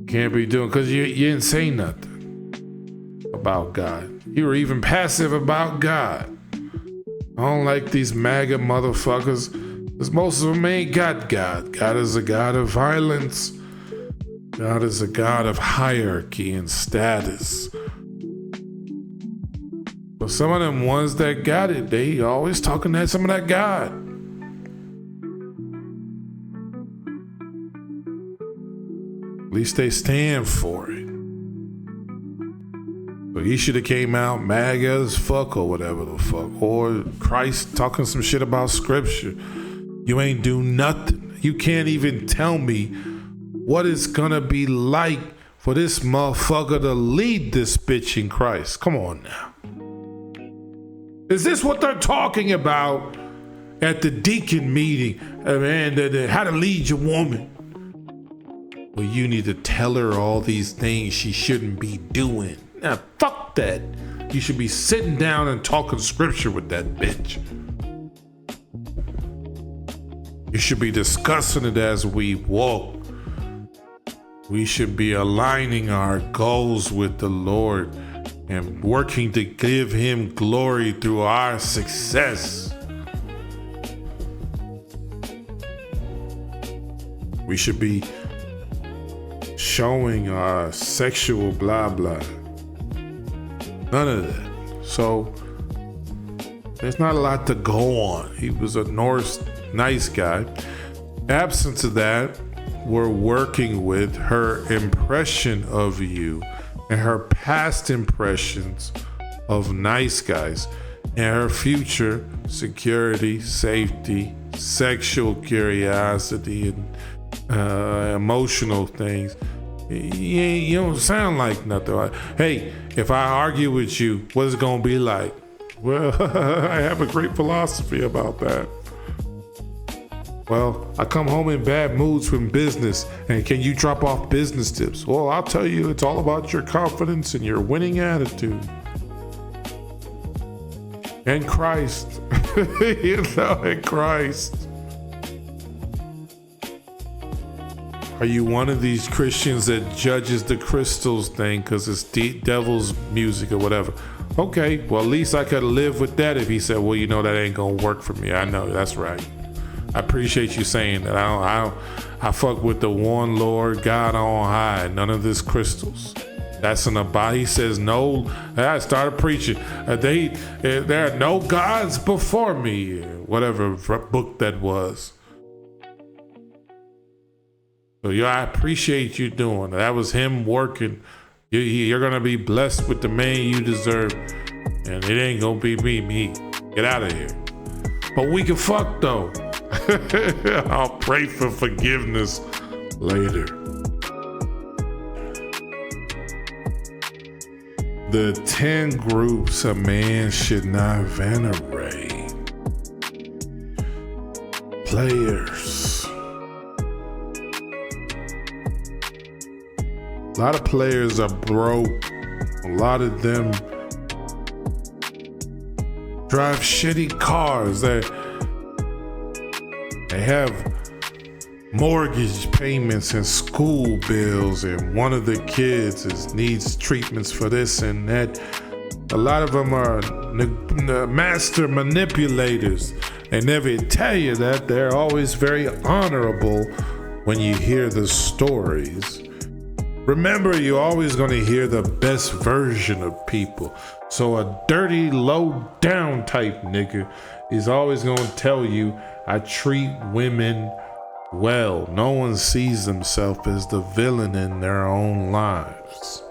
can't be doing, because you didn't say nothing about God. You were even passive about God. I don't like these MAGA motherfuckers, because most of them ain't got God. God is a God of violence. God is a God of hierarchy and status. But some of them ones that got it, they always talking that some of that God. At least they stand for it. So he should have came out MAGA as fuck or whatever the fuck. Or Christ talking some shit about scripture. You ain't do nothing. You can't even tell me what it's gonna be like for this motherfucker to lead this bitch in Christ. Come on now. Is this what they're talking about at the deacon meeting? How to lead your woman. Well, you need to tell her all these things she shouldn't be doing. Now, fuck that. You should be sitting down and talking scripture with that bitch. You should be discussing it as we walk. We should be aligning our goals with the Lord and working to give him glory through our success. We should be showing our sexual blah blah. None of that. So there's not a lot to go on. He was a nice guy. Absence of that, we're working with her impression of you and her past impressions of nice guys and her future security, safety, sexual curiosity, and emotional things. You don't sound like nothing. Hey, if I argue with you, what is it gonna be like? Well, I have a great philosophy about that. Well, I come home in bad moods from business, and can you drop off business tips? Well, I'll tell you, it's all about your confidence and your winning attitude. And Christ. In Christ. Are you one of these Christians that judges the crystals thing because it's devil's music or whatever? Okay, well, at least I could live with that if he said, well, that ain't gonna work for me. I know, that's right. I appreciate you saying that. I fuck with the one Lord God on high. None of this crystals. That's in the Bible. He says no. I started preaching. There are no gods before me. Whatever book that was. So I appreciate you doing. That was him working. You're gonna be blessed with the man you deserve, and it ain't gonna be me. Get out of here. But we can fuck though. I'll pray for forgiveness later. The 10 groups a man should not venerate. Players. A lot of players are broke. A lot of them drive shitty cars. They have mortgage payments and school bills, and one of the kids needs treatments for this and that. A lot of them are master manipulators. They never tell you that. They're always very honorable when you hear the stories. Remember, you're always going to hear the best version of people. So a dirty, low down type nigga is always going to tell you, I treat women well. No one sees themselves as the villain in their own lives.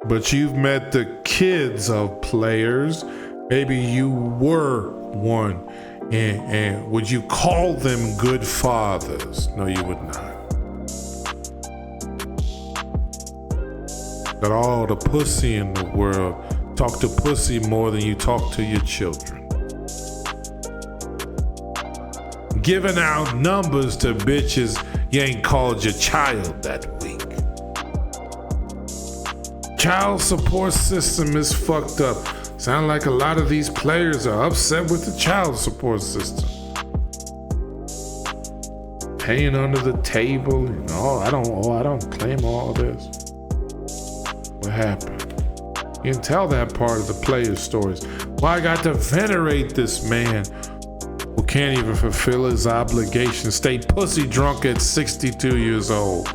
But you've met the kids of players, Maybe you were one, and would you call them good fathers? No, you would not. Got all the pussy in the world. Talk to pussy more than you talk to your children. Giving out numbers to bitches you ain't called your child that week. Child support system is fucked up. Sound like a lot of these players are upset with the child support system. Paying under the table and all. I don't claim all this. What happened? You can tell that part of the player's stories. Well, I got to venerate this man who can't even fulfill his obligation, stay pussy drunk at 62 years old.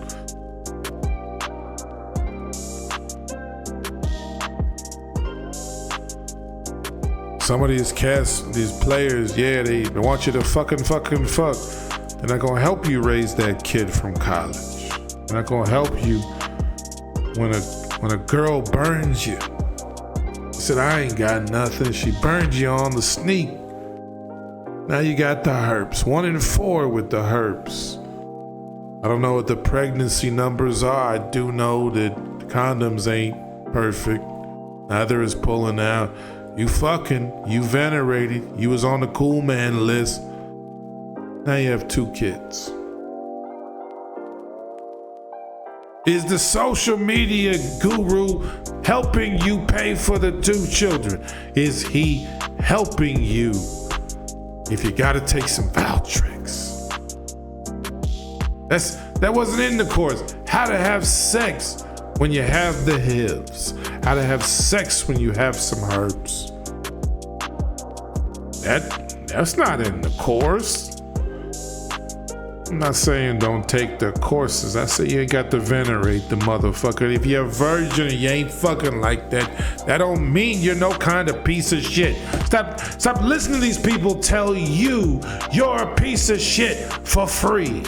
Some of these cats, these players, yeah, they want you to fucking fuck. They're not gonna help you raise that kid from college. They're not gonna help you when a girl burns you. She said, I ain't got nothing. She burned you on the sneak. Now you got the herpes. 1 in 4 with the herpes. I don't know what the pregnancy numbers are. I do know that condoms ain't perfect. Neither is pulling out. You fucking, you venerated, you was on the cool man list. Now you have 2 kids. Is the social media guru helping you pay for the 2 children? Is he helping you if you gotta take some Valtrex? That wasn't in the course. How to have sex when you have the HIVs. How to have sex when you have some herpes. That's not in the course. I'm not saying don't take the courses. I say you ain't got to venerate the motherfucker. If you're a virgin and you ain't fucking like that, that don't mean you're no kind of piece of shit. Stop listening to these people tell you you're a piece of shit for free.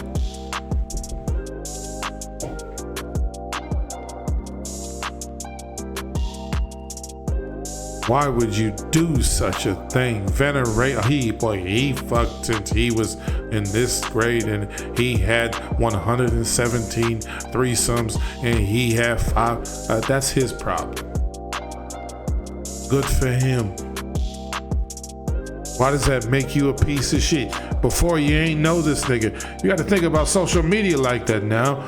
Why would you do such a thing? Venerate, he fucked since he was in this grade and he had 117 threesomes and he had 5. That's his problem. Good for him. Why does that make you a piece of shit? Before you ain't know this nigga. You got to think about social media like that now.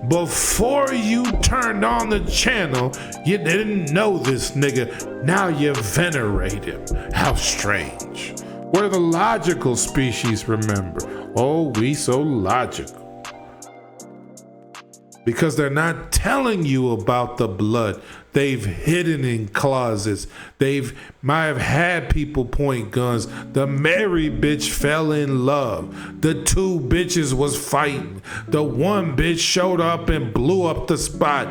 Before you turned on the channel, you didn't know this nigga. Now you venerate him. How strange. We're the logical species, remember. Oh, we so logical. Because they're not telling you about the blood. They've hidden in closets. Might have had people point guns. The married bitch fell in love. The 2 bitches was fighting. The 1 bitch showed up and blew up the spot.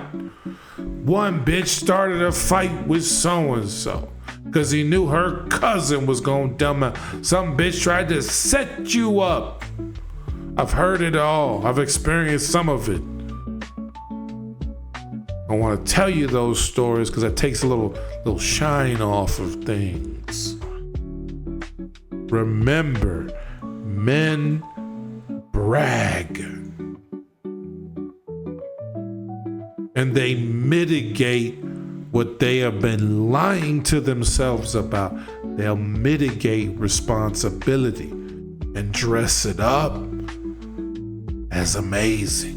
1 bitch started a fight with so-and-so because he knew her cousin was gonna dumb out. Some bitch tried to set you up. I've heard it all. I've experienced some of it. I want to tell you those stories because it takes a little shine off of things. Remember, men brag. And they mitigate what they have been lying to themselves about. They'll mitigate responsibility and dress it up as amazing.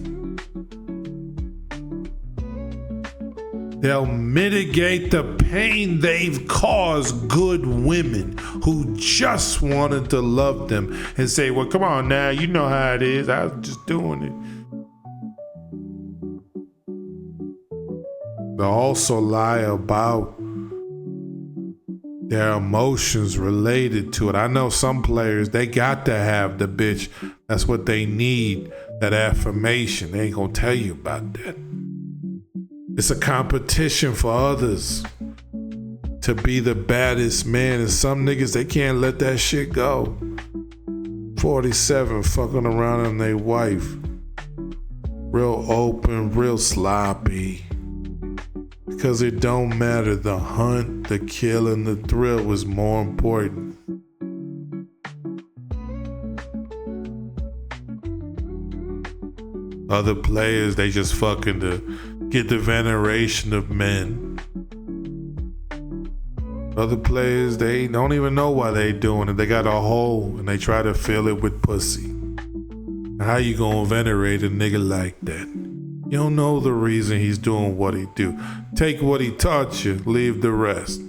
They'll mitigate the pain they've caused good women who just wanted to love them and say, well, come on now, you know how it is. I was just doing it. They'll also lie about their emotions related to it. I know some players, they got to have the bitch. That's what they need, that affirmation. They ain't gonna tell you about that. It's a competition for others to be the baddest man. And some niggas, they can't let that shit go. 47 fucking around on their wife. Real open, real sloppy. Because it don't matter. The hunt, the kill, and the thrill was more important. Other players, they just fucking to get the veneration of men. Other players, they don't even know why they doing it. They got a hole and they try to fill it with pussy. How you gonna venerate a nigga like that? You don't know the reason he's doing what he do. Take what he taught you, leave the rest.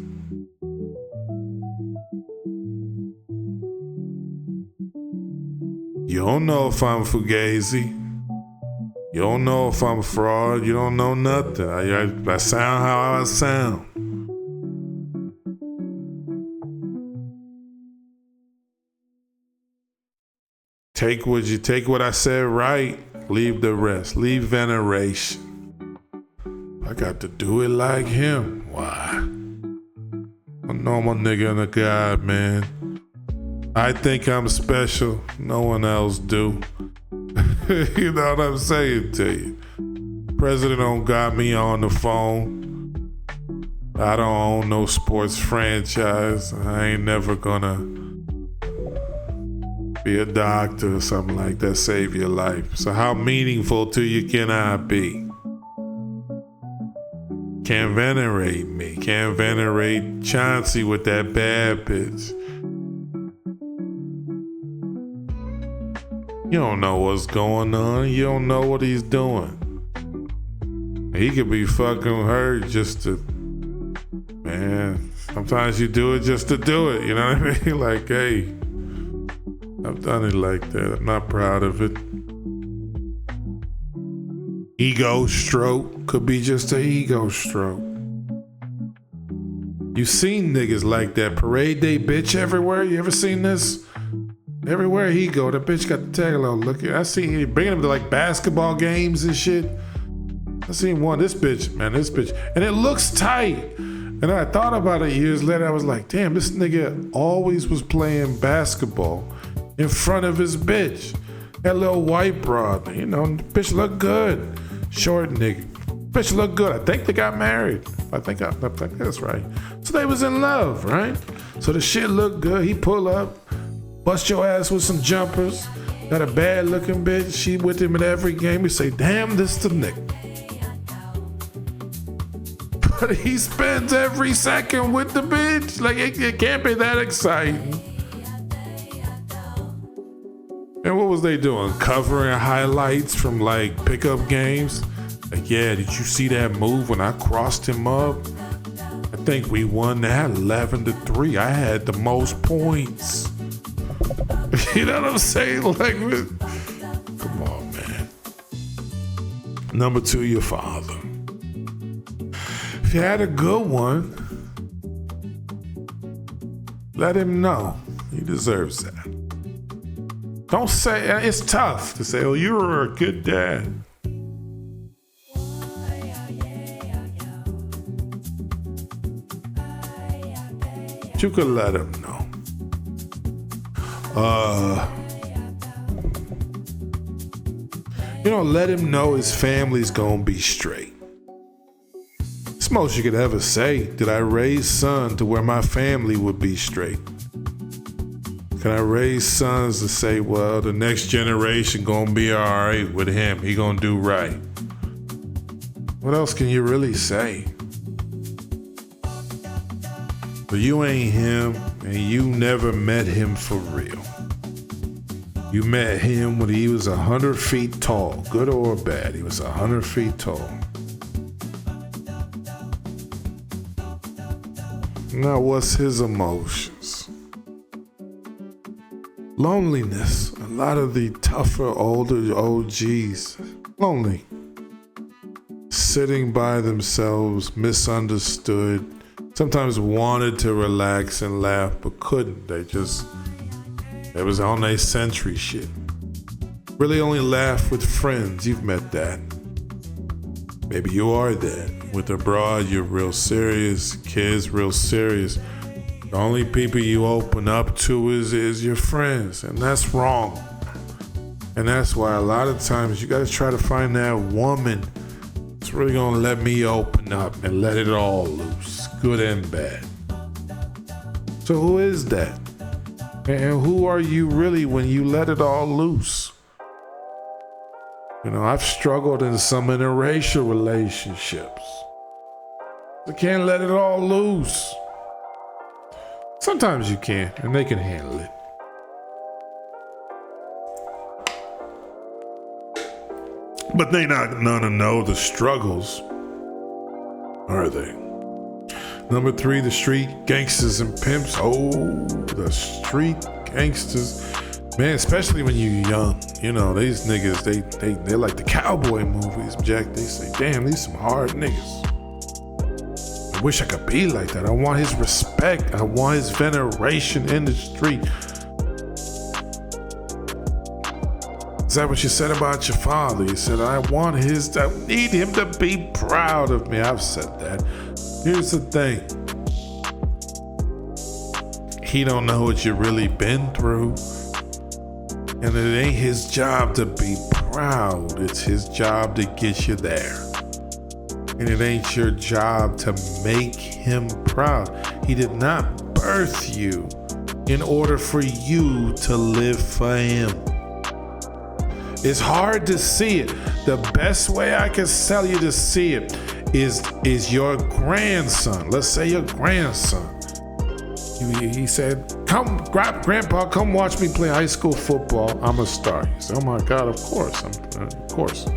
You don't know if I'm fugazi. You don't know if I'm a fraud. You don't know nothing. I sound how I sound. Take what I said right, leave the rest. Leave veneration. I got to do it like him. Why? A normal nigga and a god, man. I think I'm special. No one else do. You know what I'm saying to you? President don't got me on the phone. I don't own no sports franchise. I ain't never gonna be a doctor or something like that, save your life. So how meaningful to you can I be? Can't venerate me. Can't venerate Chauncey with that bad bitch. You don't know what's going on. You don't know what he's doing. He could be fucking hurt just to, man, sometimes you do it just to do it. You know what I mean? Like, hey, I've done it like that. I'm not proud of it. Ego stroke could be just an ego stroke. You seen niggas like that. Parade day bitch everywhere. You ever seen this? Everywhere he go, the bitch got the tag along. Look, I seen he bringing him to like basketball games and shit. I seen one, this bitch, and it looks tight. And I thought about it years later. I was like, damn, this nigga always was playing basketball in front of his bitch. That little white broad, you know, the bitch look good. Short nigga. Bitch look good. I think they got married. I think that's right. So they was in love, right? So the shit looked good. He pull up, bust your ass with some jumpers. Got a bad looking bitch. She with him at every game. You say, damn, this the nigga. But he spends every second with the bitch. Like, it can't be that exciting. And what was they doing? Covering highlights from like pickup games? Like, yeah, did you see that move when I crossed him up? I think we won that 11-3. I had the most points. You know what I'm saying? Like, come on, man. Number 2, your father. If you had a good one, let him know. He deserves that. Don't say, it's tough to say, oh, you were a good dad. You could let him know. Let him know his family's gonna be straight. It's most you could ever say. Did I raise son to where my family would be straight? Can I raise sons to say, well, the next generation gonna be all right with him. He gonna do right. What else can you really say? But you ain't him, and you never met him for real. You met him when he was 100 feet tall, good or bad. He was 100 feet tall. Now, what's his emotions? Loneliness. A lot of the tougher, older OGs, lonely. Sitting by themselves, misunderstood. Sometimes wanted to relax and laugh, but couldn't. They was on their century shit. Really only laugh with friends. You've met that. Maybe you are that. With a broad, you're real serious. Kids, real serious. The only people you open up to is your friends, and that's wrong. And that's why a lot of times you gotta try to find that woman that's that's really gonna let me open up and let it all loose, good and bad. So who is that? And who are you really when you let it all loose? You know, I've struggled in some interracial relationships. I can't let it all loose. Sometimes you can, and they can handle it. But they not gonna know the struggles, are they? Number 3, the street gangsters and pimps. Oh, the street gangsters. Man, especially when you're young. You know, these niggas, they're like the cowboy movies, Jack. They say, damn, these some hard niggas. I wish I could be like that. I want his respect. I want his veneration in the street. Is that what you said about your father? You said, I need him to be proud of me. I've said that. Here's the thing. He don't know what you really been through. And it ain't his job to be proud. It's his job to get you there. And it ain't your job to make him proud. He did not birth you in order for you to live for him. It's hard to see it. The best way I can tell you to see it is your grandson. Let's say your grandson. He said, Grandpa, come watch me play high school football. I'm a star. He said, oh my God, of course. Of course.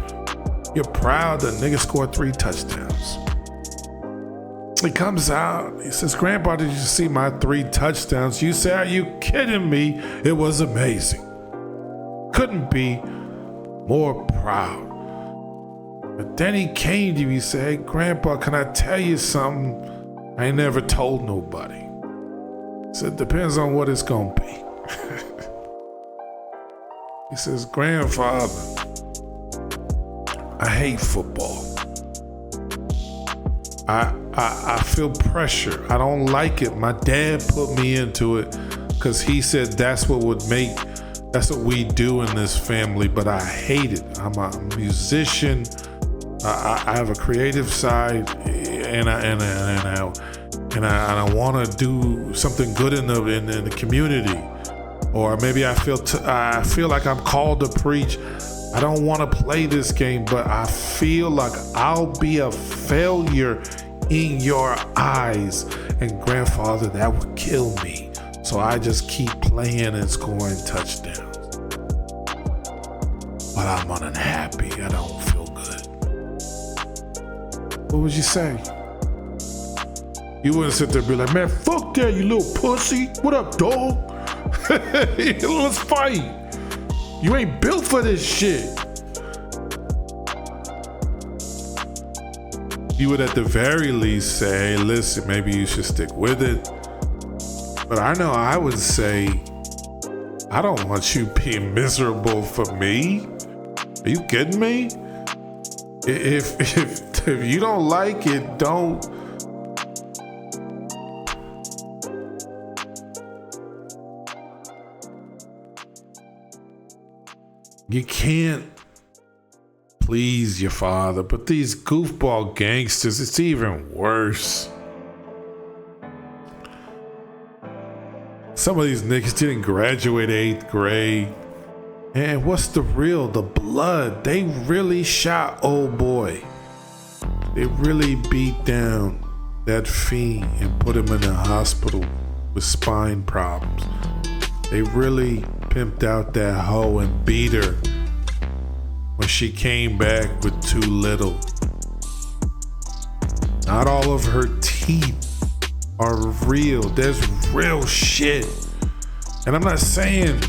You're proud the nigga scored 3 touchdowns. He comes out. He says, Grandpa, did you see my 3 touchdowns? You say, are you kidding me? It was amazing. Couldn't be more proud. But then he came to me, he said, hey, Grandpa, can I tell you something I ain't never told nobody? He said, depends on what it's gonna be. He says, Grandfather, I hate football. I feel pressure. I don't like it. My dad put me into it because he said that's what we do in this family, but I hate it. I'm a musician. I have a creative side, and I want to do something good in the community. Or maybe I feel like I'm called to preach. I don't want to play this game, but I feel like I'll be a failure in your eyes. And Grandfather, that would kill me. So I just keep playing and scoring touchdowns. But I'm unhappy. I don't feel good. What would you say? You wouldn't sit there and be like, man, fuck that, you little pussy. What up, dog? Let's fight. You ain't built for this shit. You would at the very least say, hey, listen, maybe you should stick with it. But I know I would say, I don't want you being miserable for me. Are you kidding me? If you don't like it, don't. You can't please your father, but these goofball gangsters, it's even worse. Some of these niggas didn't graduate 8th grade. And what's the blood? They really shot old boy. They really beat down that fiend and put him in the hospital with spine problems. They really pimped out that hoe and beat her when she came back with too little. Not all of her teeth are real. There's real shit. And I'm not saying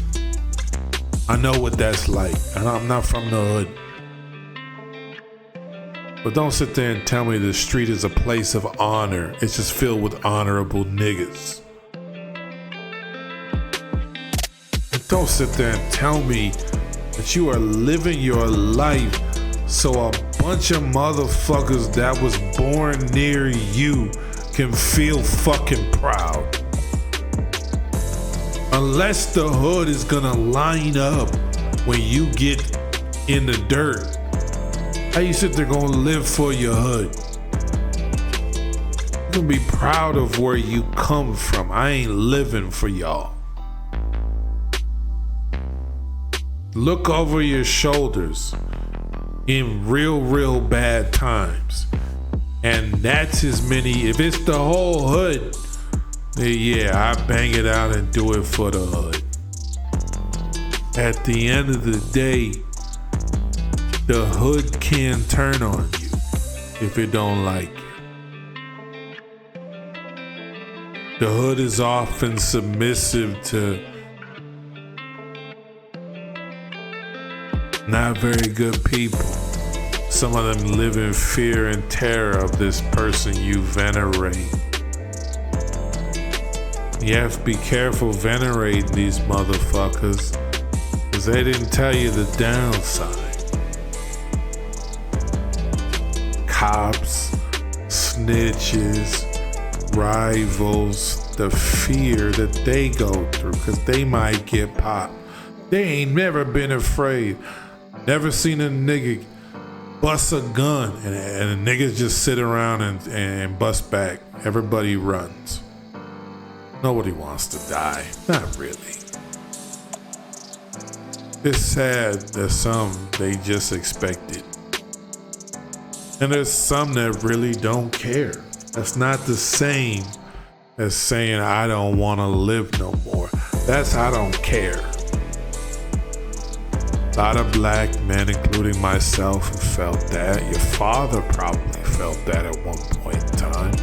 I know what that's like. And I'm not from the hood. But don't sit there and tell me the street is a place of honor. It's just filled with honorable niggas. Don't sit there and tell me that you are living your life so a bunch of motherfuckers that was born near you can feel fucking proud. Unless the hood is gonna line up when you get in the dirt How you sit there gonna live for your hood? You gonna be proud of where you come from. I ain't living for y'all. Look over your shoulders in real bad times. And that's as many, if it's the whole hood, then yeah, I bang it out and do it for the hood. At the end of the day, the hood can turn on you if it don't like you. The hood is often submissive to not very good people. Some of them live in fear and terror of this person you venerate. You have to be careful venerating these motherfuckers, because they didn't tell you the downside. Cops, snitches, rivals, the fear that they go through, because they might get popped. They ain't never been afraid. Never seen a nigga bust a gun and niggas just sit around and bust back. Everybody runs. Nobody wants to die. Not really. It's sad that some they just expect it. And there's some that really don't care. That's not the same as saying I don't want to live no more. That's I don't care. A lot of black men, including myself, have felt that. Your father probably felt that at one point in time.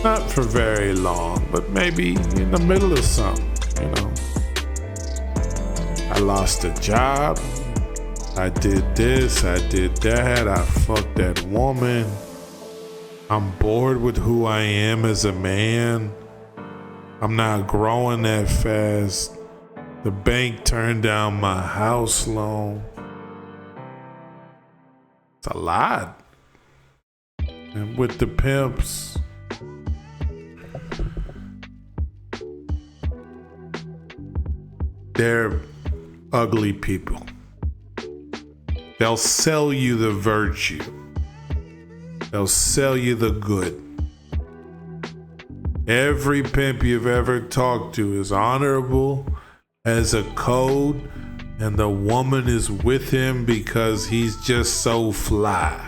Not for very long, but maybe in the middle of something, you know. I lost a job. I did this, I did that. I fucked that woman. I'm bored with who I am as a man. I'm not growing that fast. The bank turned down my house loan. It's a lot. And with the pimps, they're ugly people. They'll sell you the virtue. They'll sell you the good. Every pimp you've ever talked to is honorable, has a code, and the woman is with him because he's just so fly.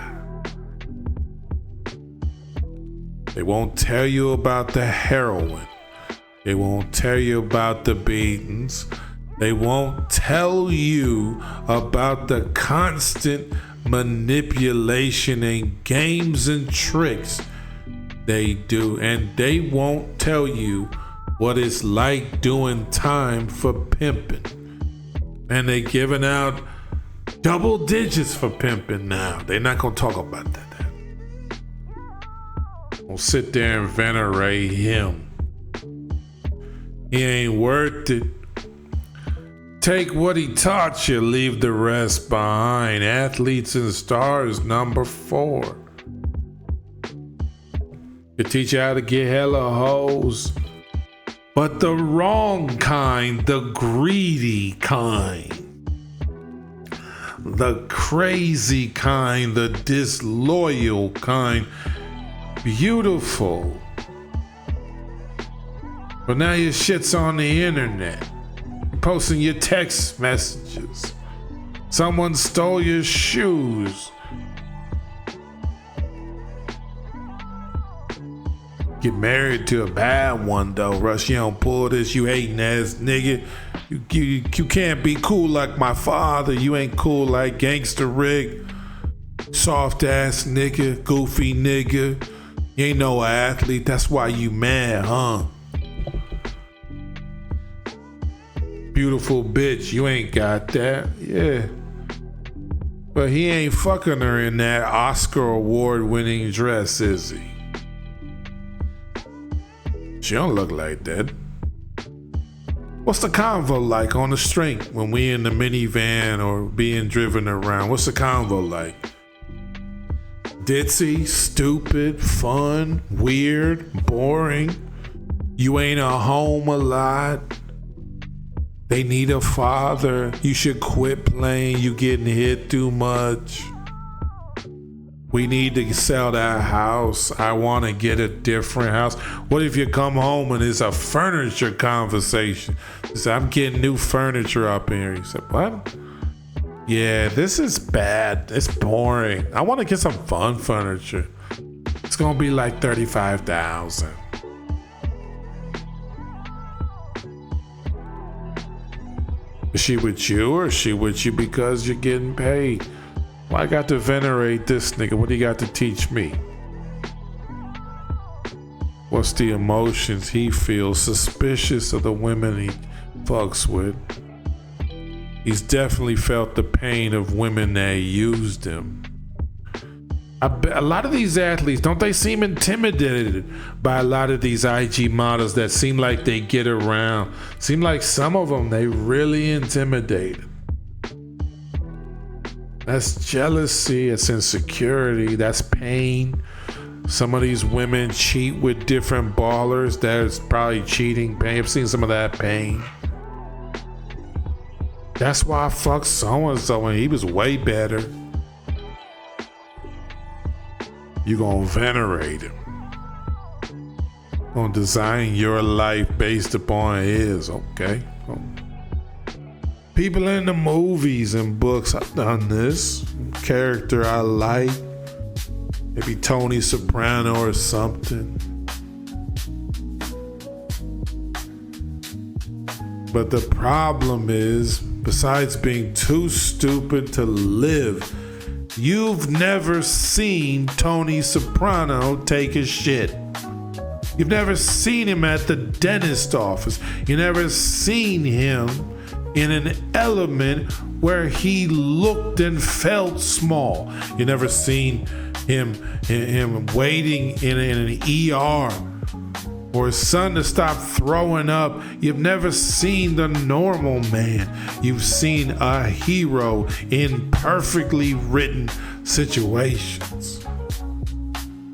They won't tell you about the heroin. They won't tell you about the beatings. They won't tell you about the constant manipulation and games and tricks they do. And they won't tell you what it's like doing time for pimping. And they giving out double digits for pimping now. They're not gonna talk about that. We'll sit there and venerate him. He ain't worth it. Take what he taught you, leave the rest behind. Athletes and stars, number 4. He teach you how to get hella hoes, but the wrong kind, the greedy kind, the crazy kind, the disloyal kind. Beautiful. But now your shit's on the internet. You're posting your text messages. Someone stole your shoes. Get married to a bad one though, Russ. You don't pull this, you hating ass nigga. You can't be cool like my father. You ain't cool like Gangster Rick. Soft ass nigga, goofy nigga. You ain't no athlete. That's why you mad, huh? Beautiful bitch, you ain't got that. Yeah. But he ain't fucking her in that Oscar award winning dress, is he? She don't look like that. What's the convo like on the street when we in the minivan or being driven around? What's the convo like? Ditzy, stupid, fun, weird, boring. You ain't at home a lot. They need a father. You should quit playing. You getting hit too much. We need to sell that house. I want to get a different house. What if you come home and it's a furniture conversation? You say, I'm getting new furniture up here. You said, what? Yeah, this is bad. It's boring. I want to get some fun furniture. It's going to be like $35,000. Is she with you or is she with you because you're getting paid? Well, I got to venerate this nigga. What do you got to teach me? What's the emotions he feels? Suspicious of the women he fucks with. He's definitely felt the pain of women that used him. A lot of these athletes, don't they seem intimidated by a lot of these IG models that seem like they get around? Seem like some of them, they really intimidated. That's jealousy, it's insecurity, that's pain. Some of these women cheat with different ballers. That's probably cheating pain. I've seen some of that pain. That's why I fucked so-and-so and he was way better. You gonna venerate him. Gonna design your life based upon his, okay? People in the movies and books, I've done this. Character I like. Maybe Tony Soprano or something. But the problem is, besides being too stupid to live, you've never seen Tony Soprano take a shit. You've never seen him at the dentist office. You've never seen him in an element where he looked and felt small. You've never seen him waiting in an ER or his son to stop throwing up. You've never seen the normal man. You've seen a hero in perfectly written situations.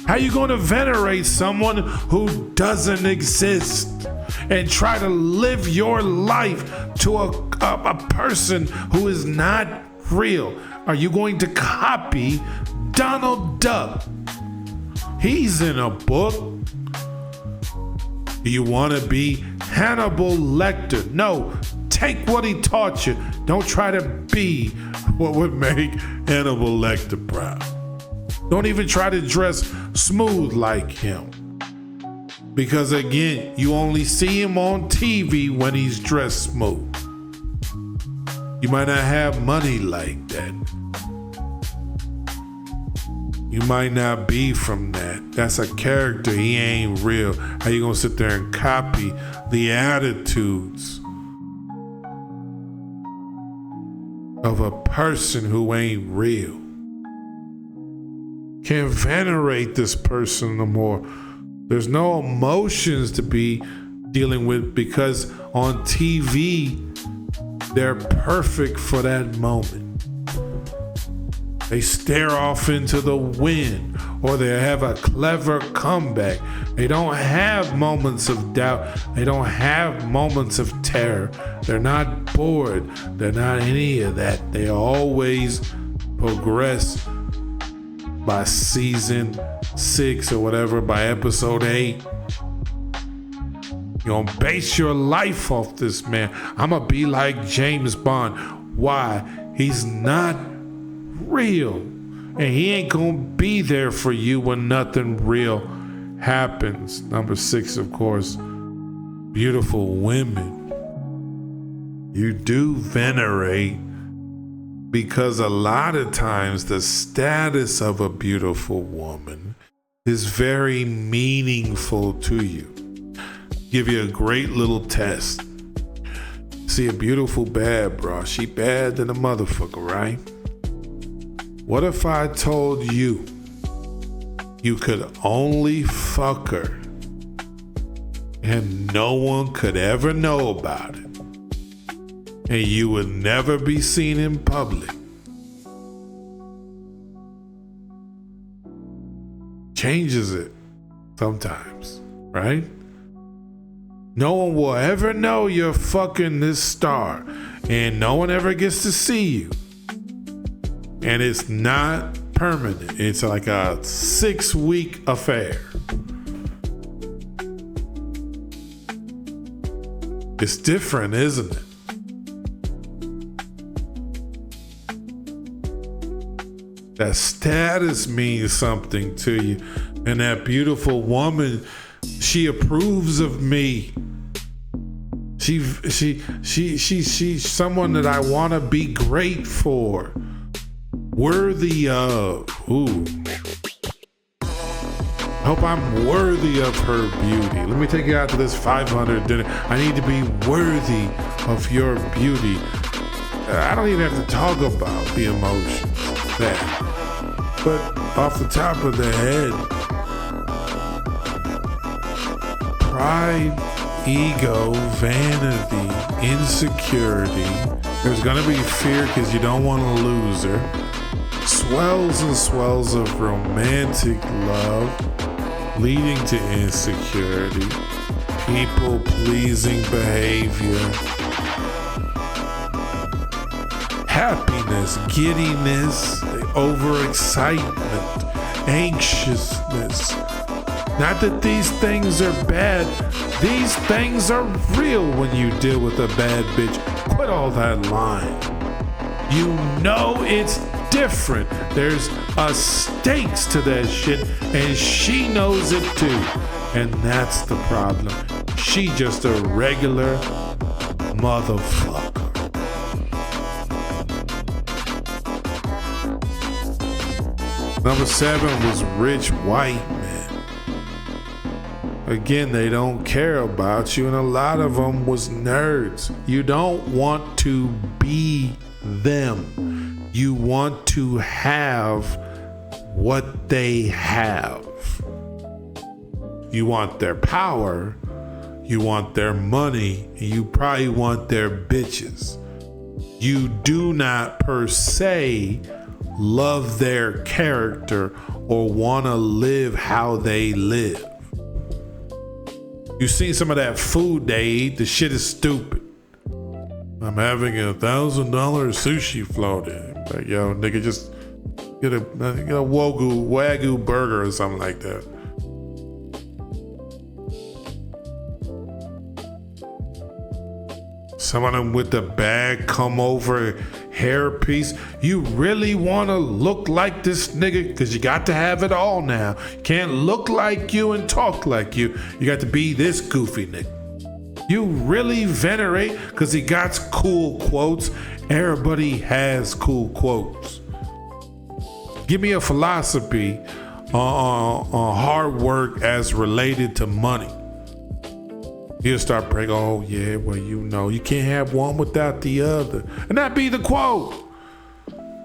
How you going to venerate someone who doesn't exist and try to live your life to a person who is not real? Are you going to copy Donald Duck? He's in a book. Do you want to be Hannibal Lecter? No, take what he taught you. Don't try to be what would make Hannibal Lecter proud. Don't even try to dress smooth like him. Because again, you only see him on TV when he's dressed smooth. You might not have money like that. You might not be from that. That's a character. He ain't real. How you gonna sit there and copy the attitudes of a person who ain't real? Can't venerate this person no more. There's no emotions to be dealing with because on TV, they're perfect for that moment. They stare off into the wind or they have a clever comeback. They don't have moments of doubt. They don't have moments of terror. They're not bored. They're not any of that. They always progress by season 6 or whatever, by episode 8. You're gonna base your life off this man. I'm gonna be like James Bond. Why? He's not real. And he ain't gonna be there for you when nothing real happens. Number 6, of course, beautiful women. You do venerate because a lot of times the status of a beautiful woman is very meaningful to you. Give you a great little test. See a beautiful bad bra. She bad than a motherfucker, right? What if I told you you could only fuck her and no one could ever know about it, and you would never be seen in public? Changes it sometimes, right? No one will ever know you're fucking this star, and no one ever gets to see you. And it's not permanent. It's like a 6-week affair. It's different, isn't it? That status means something to you. And that beautiful woman, she approves of me. She's someone that I want to be great for. Worthy of. Ooh. Hope I'm worthy of her beauty. Let me take you out to this 500 dinner. I need to be worthy of your beauty. I don't even have to talk about the emotions. That. But off the top of the head, pride, ego, vanity, insecurity. There's gonna be fear because you don't want to lose her. Swells and swells of romantic love leading to insecurity, people-pleasing behavior, happiness, giddiness, overexcitement, anxiousness. Not that these things are bad. These things are real when you deal with a bad bitch. Quit all that lying. You know it's different. There's stakes to that shit, and she knows it too. And that's the problem. She just a regular motherfucker. Number 7 was rich white men. Again, they don't care about you, and a lot of them was nerds. You don't want to be them. You want to have what they have. You want their power, you want their money, and you probably want their bitches. You do not per se love their character or want to live how they live. You see some of that food they eat, the shit is stupid. I'm having $1,000 sushi floated. Like, yo, nigga, just get a Wagyu burger or something like that. Some of them with the bag come over hairpiece. You really want to look like this nigga? Because you got to have it all now. You can't look like you and talk like you. You got to be this goofy nigga. You really venerate because he got cool quotes. Everybody has cool quotes. Give me a philosophy on hard work as related to money. He'll start praying, oh yeah, well, you know, you can't have one without the other. And that be the quote.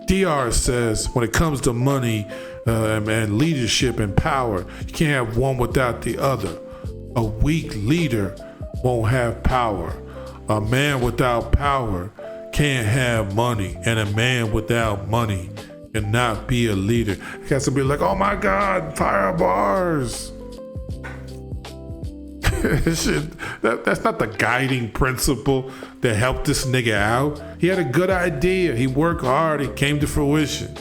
DR says, when it comes to money and leadership and power, you can't have one without the other. A weak leader won't have power. A man without power can't have money. And a man without money cannot be a leader. You got to be like, oh my God, fire bars. That's not the guiding principle that helped this nigga out. He had a good idea. He worked hard. It came to fruition.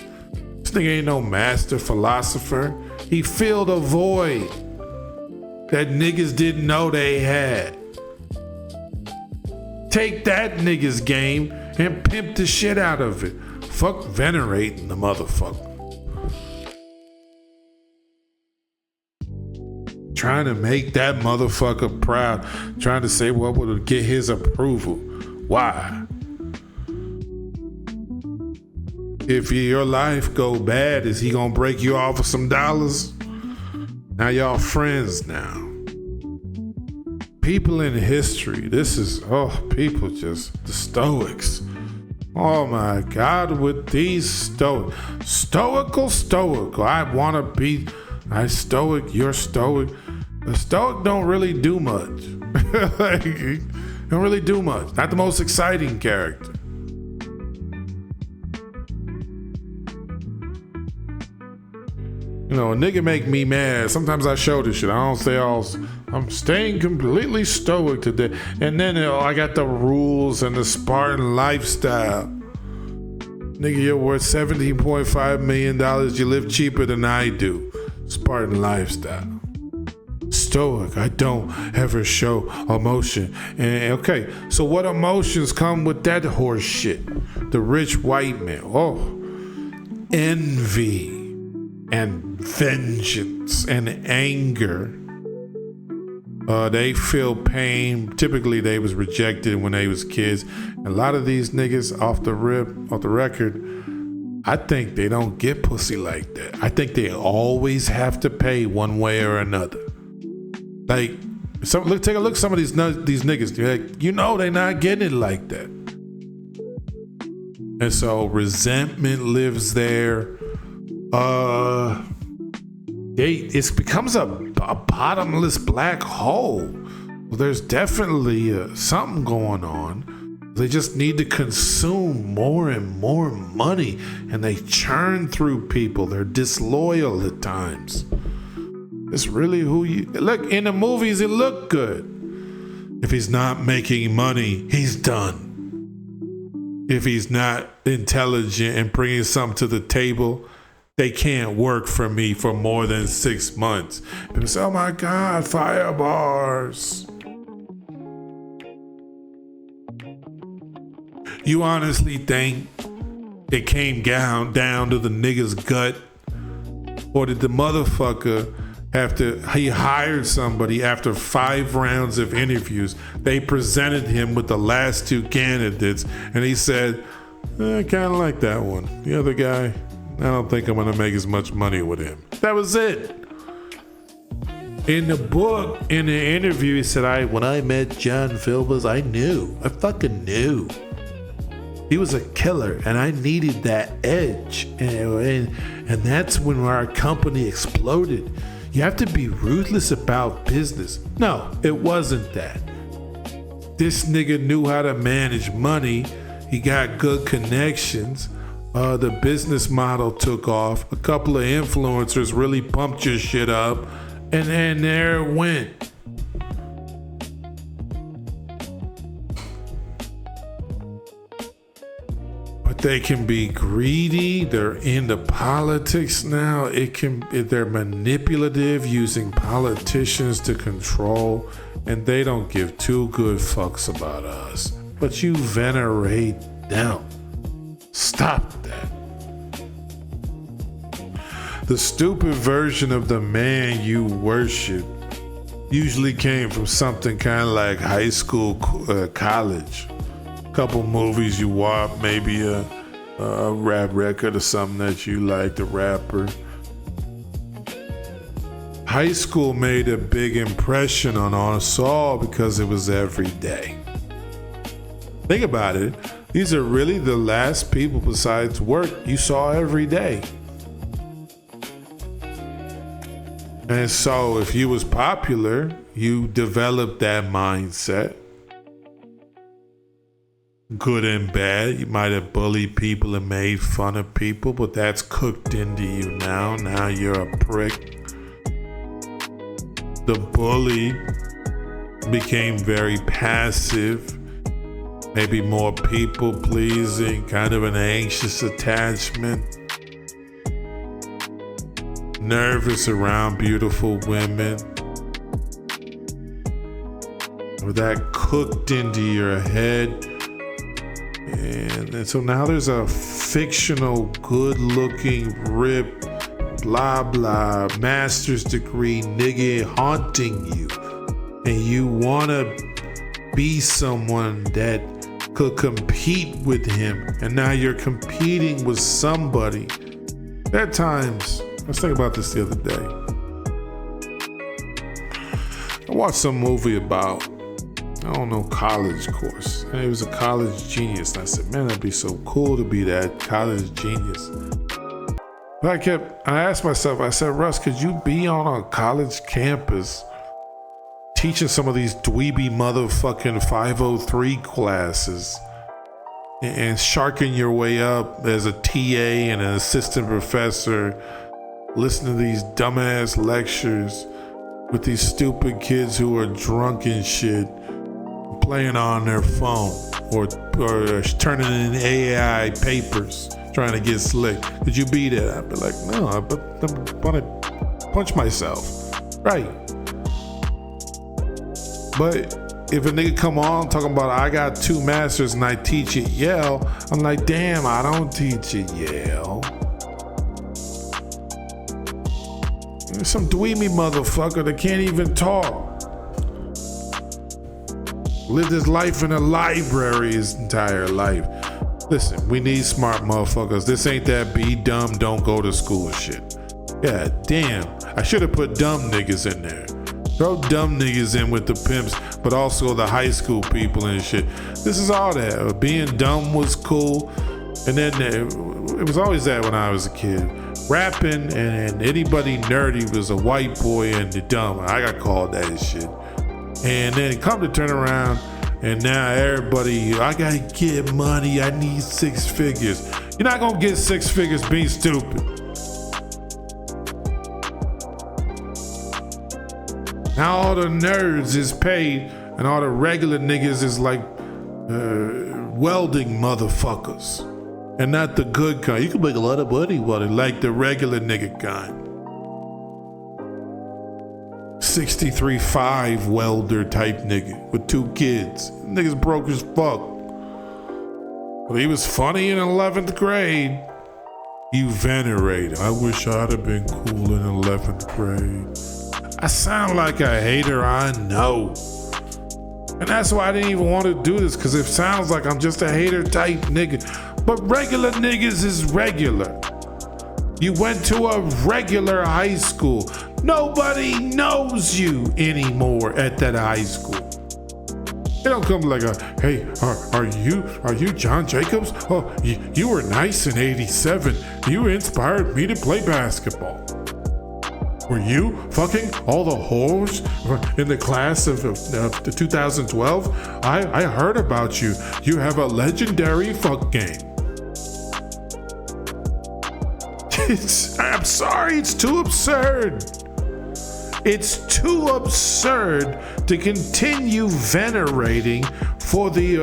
This nigga ain't no master philosopher. He filled a void that niggas didn't know they had. Take that nigga's game and pimp the shit out of it. Fuck venerating the motherfucker. Trying to make that motherfucker proud. Trying to say what would get his approval. Why? If your life go bad, is he gonna break you off with some dollars? Now y'all friends now. People in history, people just, the Stoics. Oh my God, with these stoical. I wanna be, I stoic, you're stoic. The Stoic don't really do much. Don't really do much. Not the most exciting character. You a nigga make me mad. Sometimes I show this shit. I don't say I'm staying completely stoic today. And then I got the rules and the Spartan lifestyle. Nigga, you're worth $17.5 million. You live cheaper than I do. Spartan lifestyle. Stoic. I don't ever show emotion. And okay, so what emotions come with that horse shit? The rich white man. Oh, envy and vengeance and anger. They feel pain. Typically, they was rejected when they was kids. A lot of these niggas off the record, I think they don't get pussy like that. I think they always have to pay one way or another. Like, take a look at some of these niggas. They're like, they're not getting it like that. And so resentment lives there. It becomes a bottomless black hole. There's definitely something going on. They just need to consume more and more money, and they churn through people. They're disloyal at times. It's really who you look in the movies. It looked good. If he's not making money, he's done. If he's not intelligent and bringing something to the table, they can't work for me for more than 6 months. People say, oh my God, fire bars. You honestly think it came down to the nigga's gut? Or did the motherfucker, after he hired somebody after 5 rounds of interviews, they presented him with the last 2 candidates, and he said, I kind of like that one. The other guy, I don't think I'm going to make as much money with him. That was it. In the book, in the interview, he said, when I met John Philbus, I fucking knew. He was a killer, and I needed that edge. And that's when our company exploded. You have to be ruthless about business. No, it wasn't that. This nigga knew how to manage money. He got good connections. The business model took off. A couple of influencers really pumped your shit up. And then there it went. But they can be greedy. They're into politics now. They're manipulative, using politicians to control. And they don't give 2 good fucks about us. But you venerate them. Stop that. The stupid version of the man you worship usually came from something kind of like high school, college. A couple movies you watch, maybe a rap record or something that you liked, a rapper. High school made a big impression on us all because it was every day. Think about it. These are really the last people besides work you saw every day. And so if you was popular, you developed that mindset. Good and bad. You might have bullied people and made fun of people, but that's cooked into you now. Now you're a prick. The bully became very passive. Maybe more people pleasing, kind of an anxious attachment. Nervous around beautiful women. Or that cooked into your head. And so now there's a fictional, good-looking, ripped, blah, blah, master's degree nigga haunting you. And you want to be someone that could compete with him, and now you're competing with somebody. At times, I was thinking about this the other day. I watched some movie about, college course. And it was a college genius. And I said, man, that'd be so cool to be that college genius. But I asked myself, I said, Russ, could you be on a college campus teaching some of these dweeby motherfucking 503 classes and sharking your way up as a TA and an assistant professor listen to these dumbass lectures with these stupid kids who are drunk and shit, playing on their phone or turning in AI papers, trying to get slick. Could you beat it? I'd be like, no, I want to punch myself. Right. But if a nigga come on talking about I got 2 masters and I teach at Yale, I'm like, damn, I don't teach at Yale. There's some dweeby motherfucker that can't even talk. Lived his life in a library his entire life. Listen, we need smart motherfuckers. This ain't that be dumb, don't go to school shit. Yeah, damn. I should have put dumb niggas in there. Throw dumb niggas in with the pimps, but also the high school people and shit. This is all that. Being dumb was cool. And then it was always that when I was a kid. Rapping and anybody nerdy was a white boy and the dumb. I got called that shit. And then come to turn around and now everybody, I gotta get money, I need 6 figures. You're not gonna get 6 figures being stupid. Now all the nerds is paid and all the regular niggas is like welding motherfuckers. And not the good kind. You can make a lot of money like the regular nigga kind. 63.5 welder type nigga with 2 kids. Nigga's broke as fuck. But he was funny in 11th grade. You venerate. I wish I'd have been cool in 11th grade. I sound like a hater, I know. And that's why I didn't even want to do this, because it sounds like I'm just a hater type nigga. But regular niggas is regular. You went to a regular high school. Nobody knows you anymore at that high school. They don't come like hey, are you John Jacobs? Oh, you were nice in 87. You inspired me to play basketball. Were you fucking all the whores in the class of the 2012? I heard about you. You have a legendary fuck game. I'm sorry, it's too absurd. It's too absurd to continue venerating for the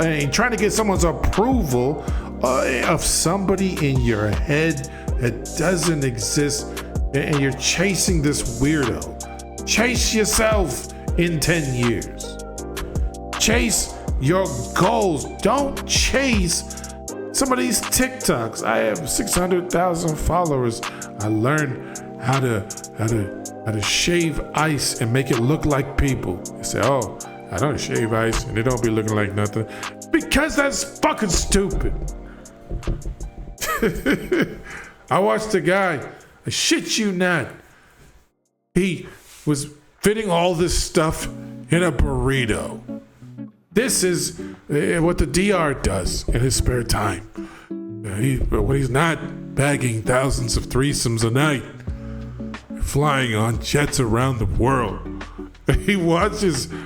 and trying to get someone's approval of somebody in your head that doesn't exist, and you're chasing this weirdo. Chase yourself in 10 years. Chase your goals. Don't chase some of these TikToks. I have 600,000 followers. I learned how to shave ice and make it look like people. They say, oh, I don't shave ice and it don't be looking like nothing. Because that's fucking stupid. I watched a guy, I shit you not, he was fitting all this stuff in a burrito. This is what the DR does in his spare time. When he's not bagging thousands of threesomes a night, flying on jets around the world. He watches, I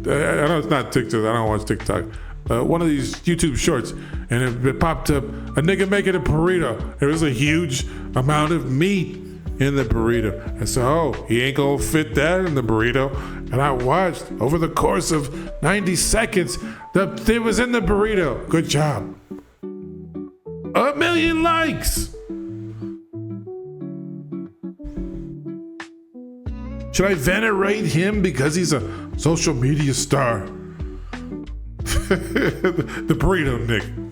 know it's not TikTok, I don't watch TikTok, one of these YouTube shorts, and it popped up, a nigga making a burrito. There was a huge amount of meat in the burrito. I said, oh, he ain't gonna fit that in the burrito. And I watched over the course of 90 seconds, it was in the burrito. Good job. 1 million likes. Should I venerate him because he's a social media star? The burrito nigga.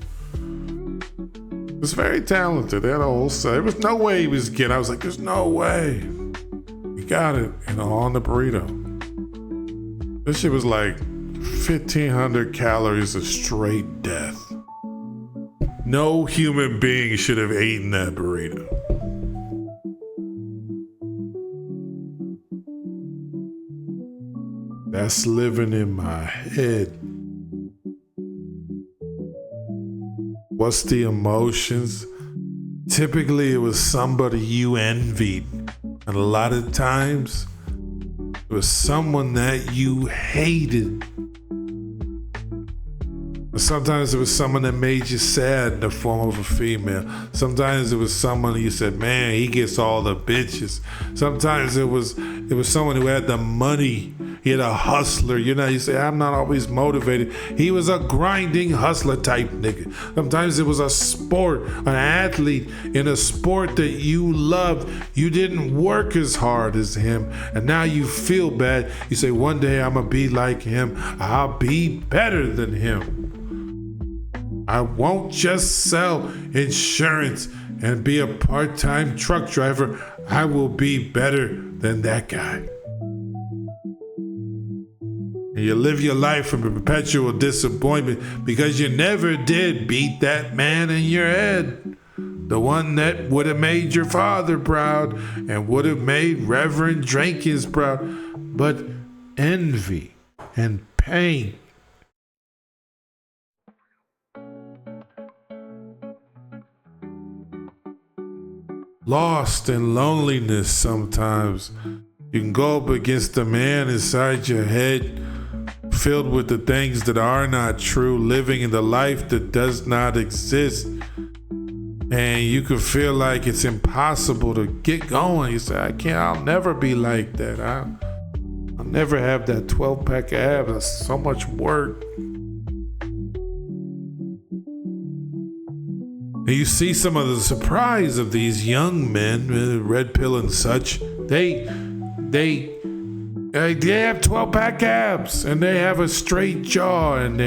Was very talented. They had a whole set. There was no way he was getting. I was like, there's no way. He got it, on the burrito. This shit was like 1,500 calories of straight death. No human being should have eaten that burrito. That's living in my head. What's the emotions? Typically, it was somebody you envied. And a lot of times, it was someone that you hated. Sometimes it was someone that made you sad in the form of a female. Sometimes it was someone you said, man, he gets all the bitches. Sometimes it was someone who had the money. He had a hustler. You say, I'm not always motivated. He was a grinding hustler type nigga. Sometimes it was a sport, an athlete in a sport that you loved. You didn't work as hard as him. And now you feel bad. You say, one day I'm going to be like him. I'll be better than him. I won't just sell insurance and be a part-time truck driver. I will be better than that guy. And you live your life in perpetual disappointment because you never did beat that man in your head. The one that would have made your father proud and would have made Reverend Jenkins proud. But envy and pain. Lost in loneliness sometimes. You can go up against a man inside your head filled with the things that are not true, living in the life that does not exist. And you can feel like it's impossible to get going. You say, I'll never be like that. I'll never have that 12-pack abs. That's so much work. And you see some of the surprise of these young men, red pill and such. They have 12-pack abs and they have a straight jaw and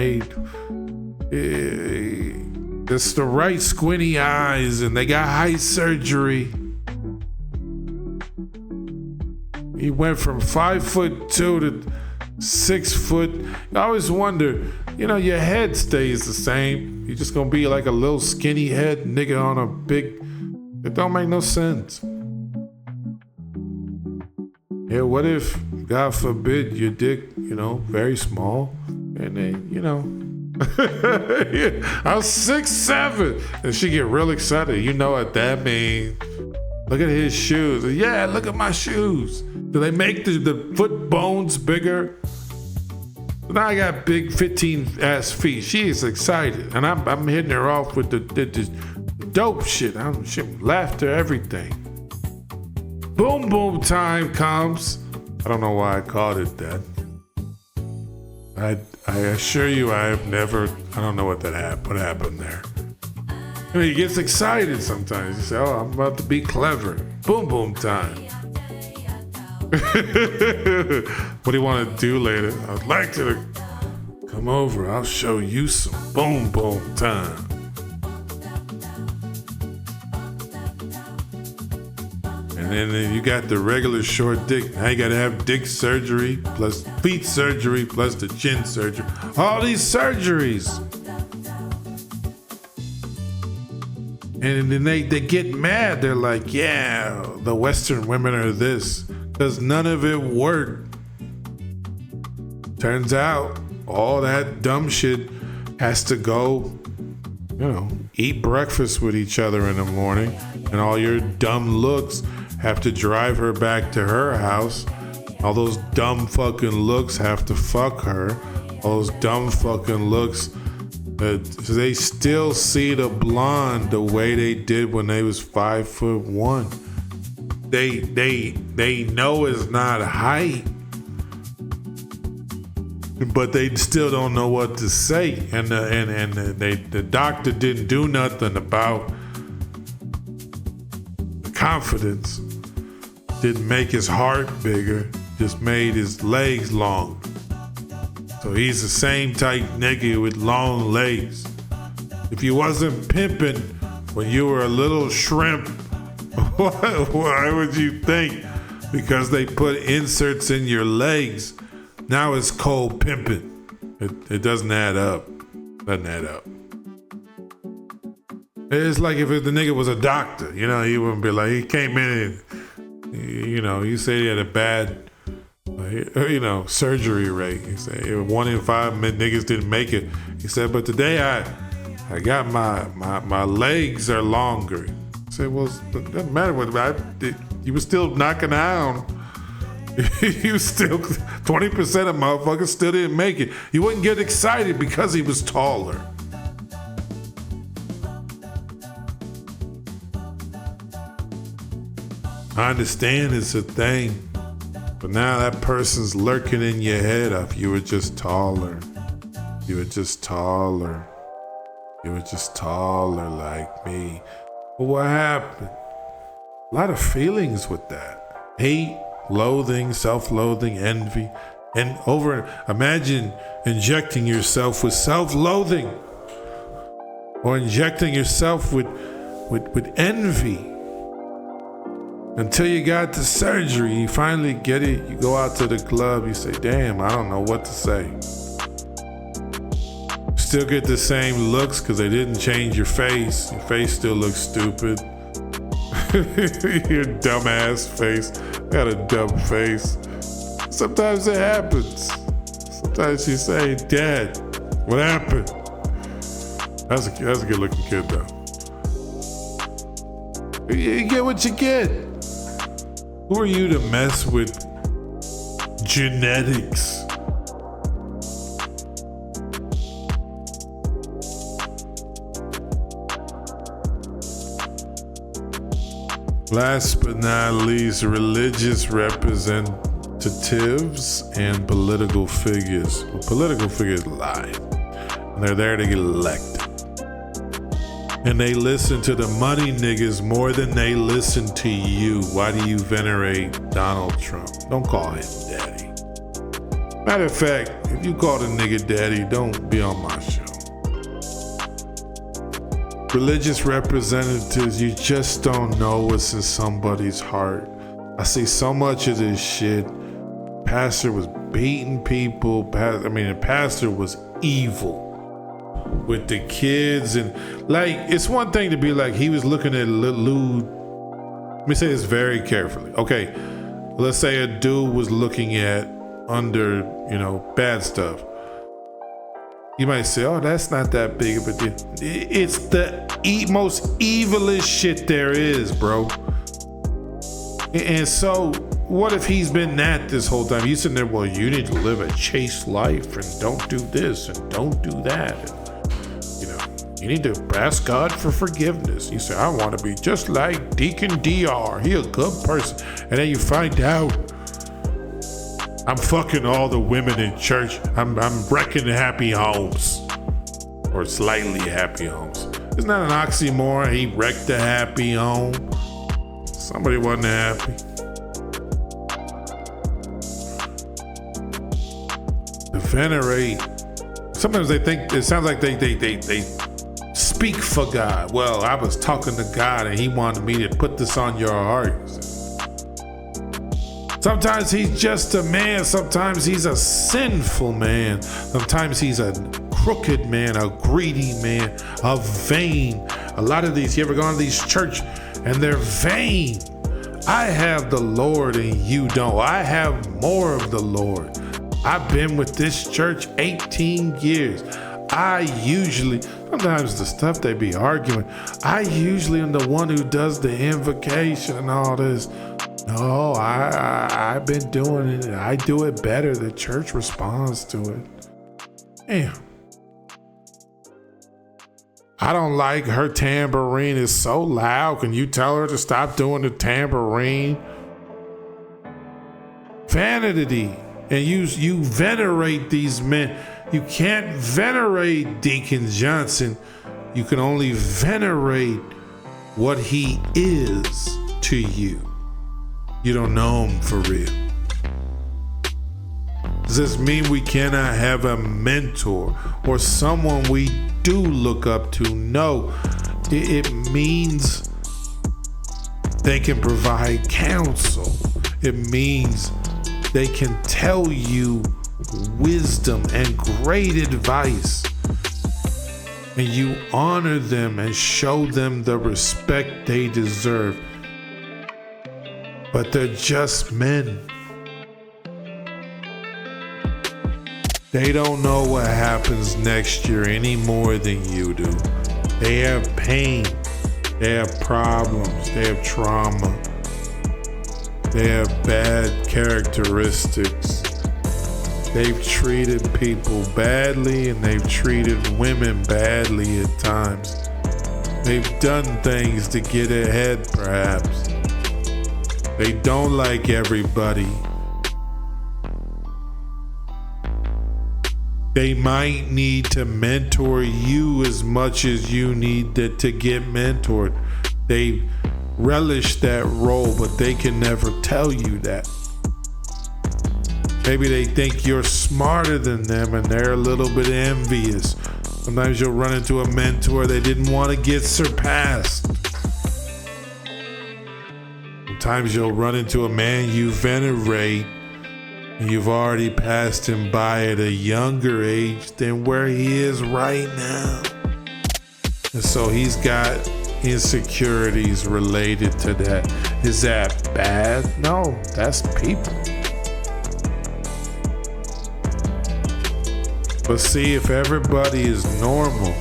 it's the right squinty eyes and they got eye surgery. He went from 5'2" to 6 foot. I always wonder, your head stays the same. You're just gonna be like a little skinny head nigga on a big. It don't make no sense. Yeah, what if, God forbid, your dick, very small, and then, I'm 6'7", and she get real excited. You know what that means? Look at his shoes. Yeah, look at my shoes. Do they make the foot bones bigger? Now I got big 15-ass feet. She is excited, and I'm hitting her off with the dope shit. Laughter, everything. Boom boom time comes. I don't know why I called it that. I assure you, I don't know what happened there. He gets excited sometimes. He says, oh, I'm about to be clever. Boom boom time. What do you want to do later? I'd like to come over. I'll show you some boom boom time. And then you got the regular short dick. Now you got to have dick surgery, plus feet surgery, plus the chin surgery. All these surgeries. And then they get mad. They're like, yeah, the Western women are this. Because none of it worked. Turns out all that dumb shit has to go, eat breakfast with each other in the morning. And all your dumb looks have to drive her back to her house. All those dumb fucking looks have to fuck her. All those dumb fucking looks, they still see the blonde the way they did when they was 5'1". They know it's not height, but they still don't know what to say. And the doctor didn't do nothing about the confidence. Didn't make his heart bigger, just made his legs long. So he's the same type nigga with long legs. If you wasn't pimping when you were a little shrimp, why would you think? Because they put inserts in your legs, now it's cold pimping. It doesn't add up. It's like if the nigga was a doctor, he wouldn't be like, he came in and, you say he had a bad, surgery rate. He said 1 in 5 niggas didn't make it. He said, but today I got my legs are longer. I said, well, it doesn't matter what you were still knocking down. You still 20% of motherfuckers still didn't make it. You wouldn't get excited because he was taller. I understand it's a thing, but now that person's lurking in your head of you were just taller. You were just taller. You were just taller like me. But what happened? A lot of feelings with that. Hate, loathing, self-loathing, envy. And imagine injecting yourself with self-loathing. Or injecting yourself with envy. Until you got the surgery, you finally get it, you go out to the club, you say, damn, I don't know what to say. Still get the same looks because they didn't change your face. Your face still looks stupid. Your dumbass face. Got a dumb face. Sometimes it happens. Sometimes you say, Dad, what happened? That's a good looking kid though. You get what you get. Who are you to mess with genetics? Last but not least, religious representatives and political figures. Well, political figures lie. And they're there to get elected. And they listen to the money niggas more than they listen to you. Why do you venerate Donald Trump? Don't call him daddy. Matter of fact, if you call the nigga daddy, don't be on my show. Religious representatives, you just don't know what's in somebody's heart. I see so much of this shit. Pastor was beating people. The pastor was evil with the kids. And like, it's one thing to be like, he was looking at lewd. Let me say this very carefully. Okay, let's say a dude was looking at under, bad stuff. You might say, oh, that's not that big of a deal. It's the most evilest shit there is, bro. And so, what if he's been that this whole time? You sitting there, well, you need to live a chaste life and don't do this and don't do that. And, you need to ask God for forgiveness. You say, I want to be just like Deacon DR. He a good person. And then you find out, I'm fucking all the women in church. I'm wrecking happy homes. Or slightly happy homes. Isn't that an oxymoron? He wrecked a happy home. Somebody wasn't happy. To venerate. Sometimes they think, it sounds like they speak for God. Well, I was talking to God and he wanted me to put this on your heart. Sometimes he's just a man. Sometimes he's a sinful man. Sometimes he's a crooked man, a greedy man, a vain. A lot of these, you ever gone to these church and they're vain. I have the Lord and you don't. I have more of the Lord. I've been with this church 18 years. Sometimes the stuff they be arguing, I usually am the one who does the invocation and all this. No, I've been doing it. I do it better. The church responds to it. Damn. I don't like her tambourine. It's so loud. Can you tell her to stop doing the tambourine? Vanity. And you venerate these men. You can't venerate Deacon Johnson. You can only venerate what he is to you. You don't know him for real. Does this mean we cannot have a mentor or someone we do look up to? No. It means they can provide counsel. It means they can tell you wisdom and great advice. And you honor them and show them the respect they deserve. But they're just men. They don't know what happens next year any more than you do. They have pain. They have problems. They have trauma. They have bad characteristics. They've treated people badly and they've treated women badly at times. They've done things to get ahead, perhaps. They don't like everybody. They might need to mentor you as much as you need to get mentored. They relish that role, but they can never tell you that. Maybe they think you're smarter than them and they're a little bit envious. Sometimes you'll run into a mentor they didn't want to get surpassed. Sometimes you'll run into a man you venerate and you've already passed him by at a younger age than where he is right now. And so he's got insecurities related to that. Is that bad? No, that's people. But see, if everybody is normal,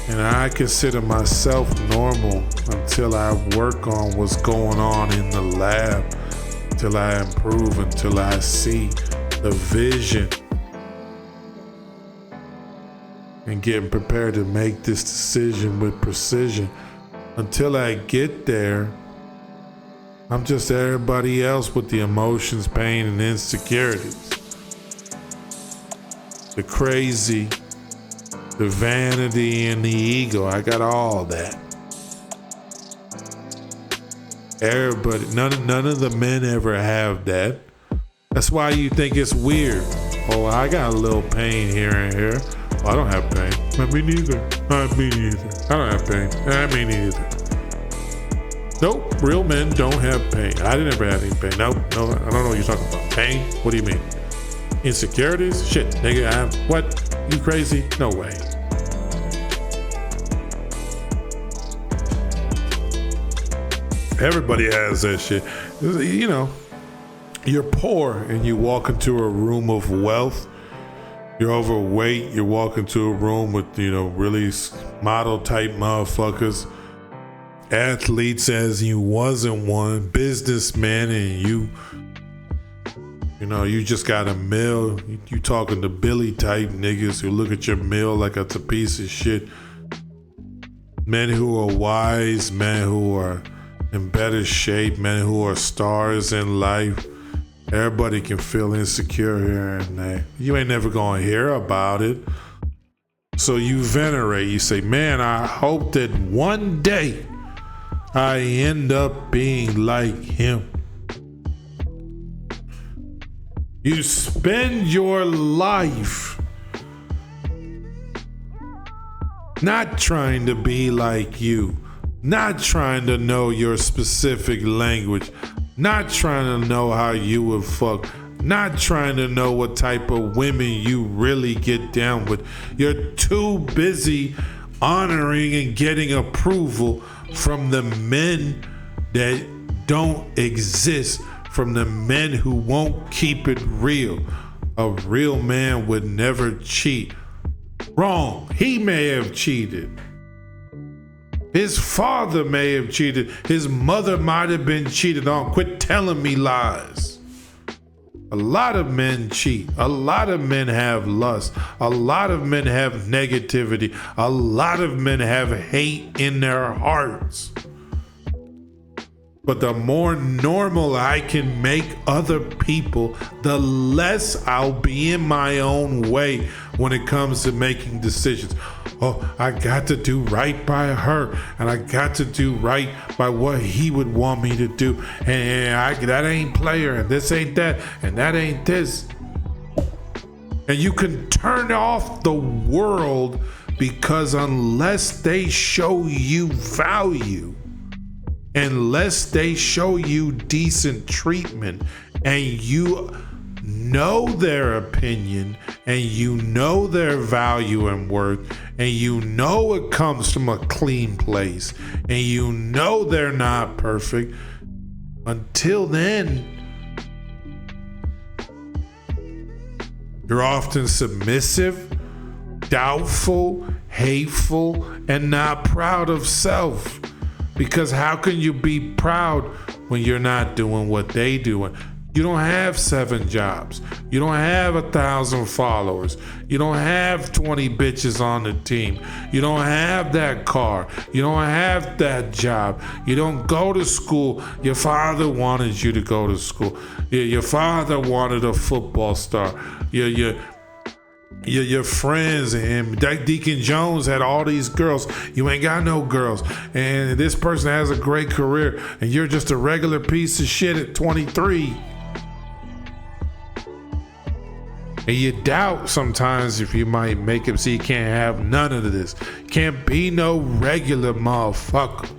and I consider myself normal until I work on what's going on in the lab, until I improve, until I see the vision, and getting prepared to make this decision with precision. Until I get there, I'm just everybody else with the emotions, pain, and insecurities. The crazy, the vanity, and the ego. I got all that. Everybody, none of the men ever have that. That's why you think it's weird. Oh, I got a little pain here and here. Oh, I don't have pain. Me neither. Me neither. I don't have pain. Me neither. Nope, real men don't have pain. I didn't ever have any pain. No, I don't know what you're talking about. Pain? What do you mean? Insecurities? Shit, nigga, what? You crazy? No way. Everybody has that shit. You know, you're poor and you walk into a room of wealth. You're overweight. You walk into a room with, really model type motherfuckers. Athletes as you wasn't one. Businessmen and you just got a mill. You talking to Billy type niggas who look at your mill like it's a piece of shit. Men who are wise, men who are in better shape, men who are stars in life. Everybody can feel insecure here and there. You ain't never gonna hear about it. So you venerate. You say, man, I hope that one day I end up being like him. You spend your life not trying to be like you, not trying to know your specific language, not trying to know how you would fuck, not trying to know what type of women you really get down with. You're too busy honoring and getting approval from the men that don't exist, from the men who won't keep it real. A real man would never cheat. Wrong. He may have cheated. His father may have cheated. His mother might have been cheated on. Quit telling me lies. A lot of men cheat. A lot of men have lust. A lot of men have negativity. A lot of men have hate in their hearts. But the more normal I can make other people, the less I'll be in my own way when it comes to making decisions. Oh, I got to do right by her, and I got to do right by what he would want me to do. And that ain't player, and this ain't that, and that ain't this. And you can turn off the world because unless they show you value, unless they show you decent treatment and you know their opinion and you know their value and worth and you know it comes from a clean place and you know they're not perfect, until then, you're often submissive, doubtful, hateful, and not proud of self. Because how can you be proud when you're not doing what they doing? You don't have 7 jobs. You don't have 1,000 followers. You don't have 20 bitches on the team. You don't have that car. You don't have that job. You don't go to school. Your father wanted you to go to school. Your father wanted a football star. Your friends and Deacon Jones had all these girls. You ain't got no girls. And this person has a great career and you're just a regular piece of shit at 23. And you doubt sometimes if you might make it, so you can't have none of this. Can't be no regular motherfucker.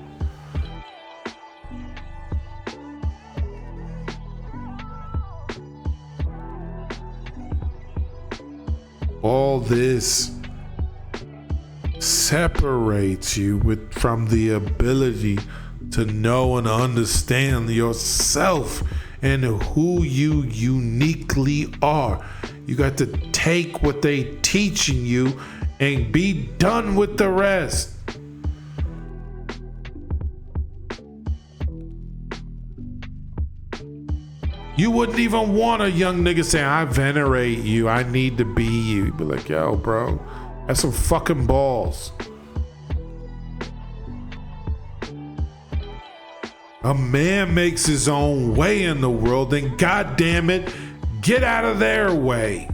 All this separates you from the ability to know and understand yourself and who you uniquely are. You got to take what they teaching you and be done with the rest. You wouldn't even want a young nigga saying, I venerate you, I need to be you. You'd be like, yo, bro, that's some fucking balls. A man makes his own way in the world, then goddamn it, get out of their way.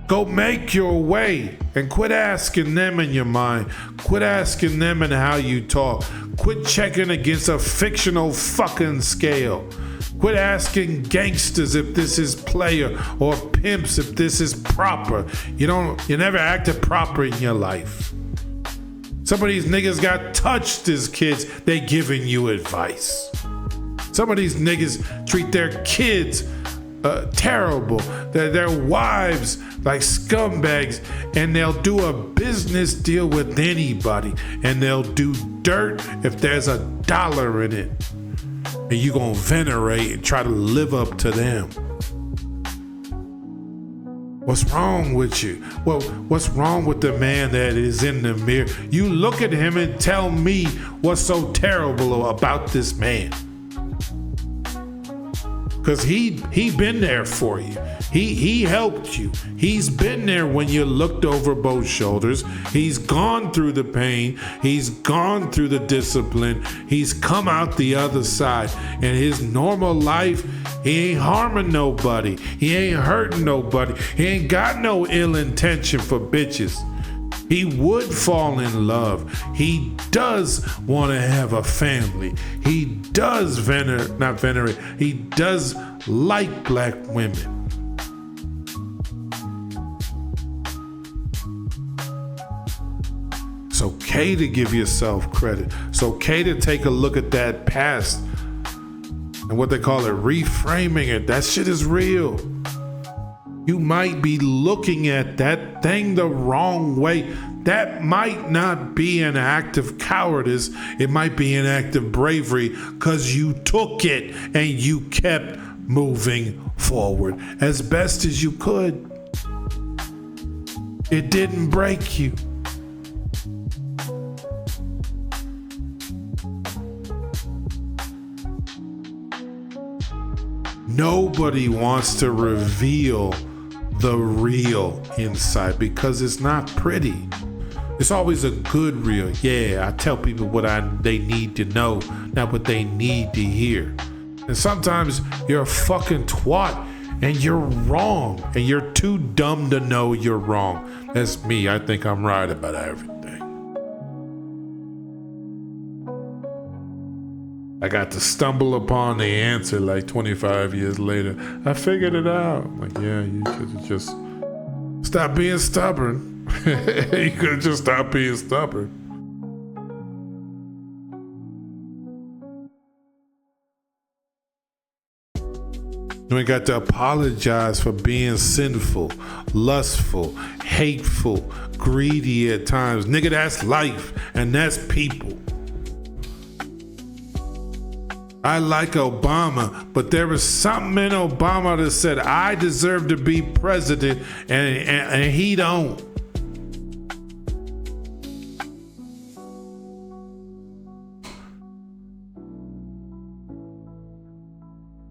Go make your way and quit asking them in your mind. Quit asking them in how you talk. Quit checking against a fictional fucking scale. Quit asking gangsters if this is player or pimps if this is proper. You never acted proper in your life. Some of these niggas got touched as kids. They giving you advice. Some of these niggas treat their kids terrible. Their wives like scumbags, and they'll do a business deal with anybody, and they'll do dirt if there's $1 in it, and you gonna venerate and try to live up to them. What's wrong with you? Well, what's wrong with the man that is in the mirror? You look at him and tell me what's so terrible about this man. Cause he been there for you. He helped you. He's been there when you looked over both shoulders. He's gone through the pain. He's gone through the discipline. He's come out the other side. And his normal life, he ain't harming nobody. He ain't hurting nobody. He ain't got no ill intention for bitches. He would fall in love. He does want to have a family. He does he does like black women. It's okay to give yourself credit. It's okay to take a look at that past and what they call it, reframing it. That shit is real. You might be looking at that thing the wrong way. That might not be an act of cowardice. It might be an act of bravery because you took it and you kept moving forward as best as you could. It didn't break you. Nobody wants to reveal the real inside because it's not pretty. It's always a good real. Yeah, I tell people what they need to know, not what they need to hear. And sometimes you're a fucking twat and you're wrong and you're too dumb to know you're wrong. That's me. I think I'm right about everything. I got to stumble upon the answer like 25 years later. I figured it out. I'm like, yeah, you could have just stopped being stubborn. You could have just stopped being stubborn. You ain't got to apologize for being sinful, lustful, hateful, greedy at times. Nigga, that's life and that's people. I like Obama, but there was something in Obama that said I deserve to be president and he don't.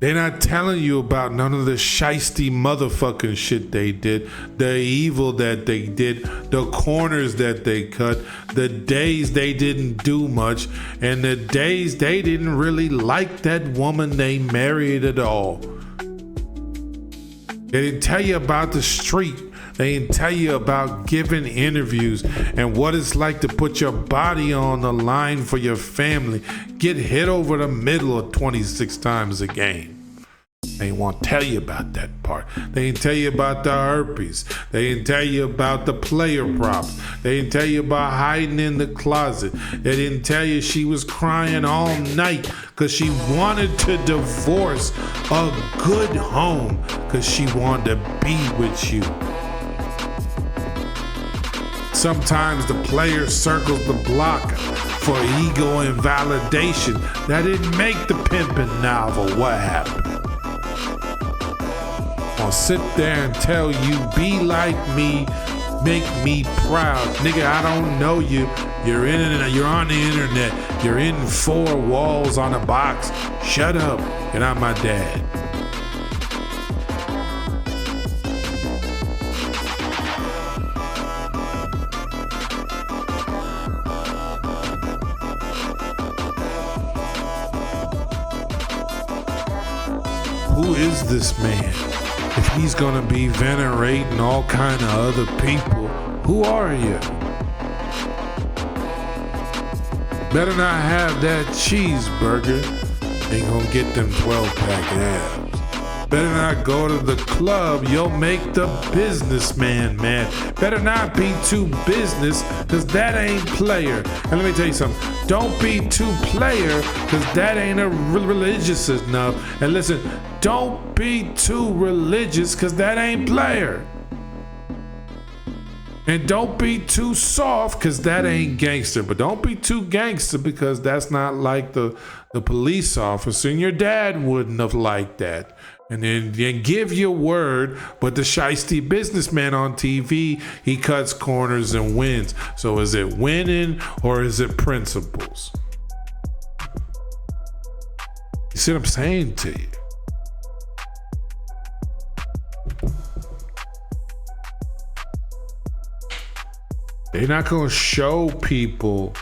They're not telling you about none of the shiesty motherfucking shit they did, the evil that they did, the corners that they cut, the days they didn't do much, and the days they didn't really like that woman they married at all. They didn't tell you about the street. They didn't tell you about giving interviews and what it's like to put your body on the line for your family. Get hit over the middle 26 times a game. They didn't want to tell you about that part. They didn't tell you about the herpes. They didn't tell you about the player props. They didn't tell you about hiding in the closet. They didn't tell you she was crying all night because she wanted to divorce a good home because she wanted to be with you. Sometimes the player circles the block for ego and validation. That didn't make the pimpin' novel. What happened? I'll sit there and tell you, be like me, make me proud. Nigga, I don't know you. You're on the internet. You're in 4 walls on a box. Shut up. You're not my dad. Who is this man? If he's gonna be venerating all kind of other people, who are you? Better not have that cheeseburger. Ain't gonna get them 12-pack abs. Better not go to the club. You'll make the businessman mad. Better not be too business, cause that ain't player. And let me tell you something. Don't be too player, cause that ain't a religious enough. And listen, don't be too religious, cause that ain't player. And don't be too soft, cause that ain't gangster. But don't be too gangster, because that's not like the police officer, and your dad wouldn't have liked that. And then give your word, but the shiesty businessman on TV, he cuts corners and wins. So is it winning or is it principles? You see what I'm saying to you? They're not gonna show people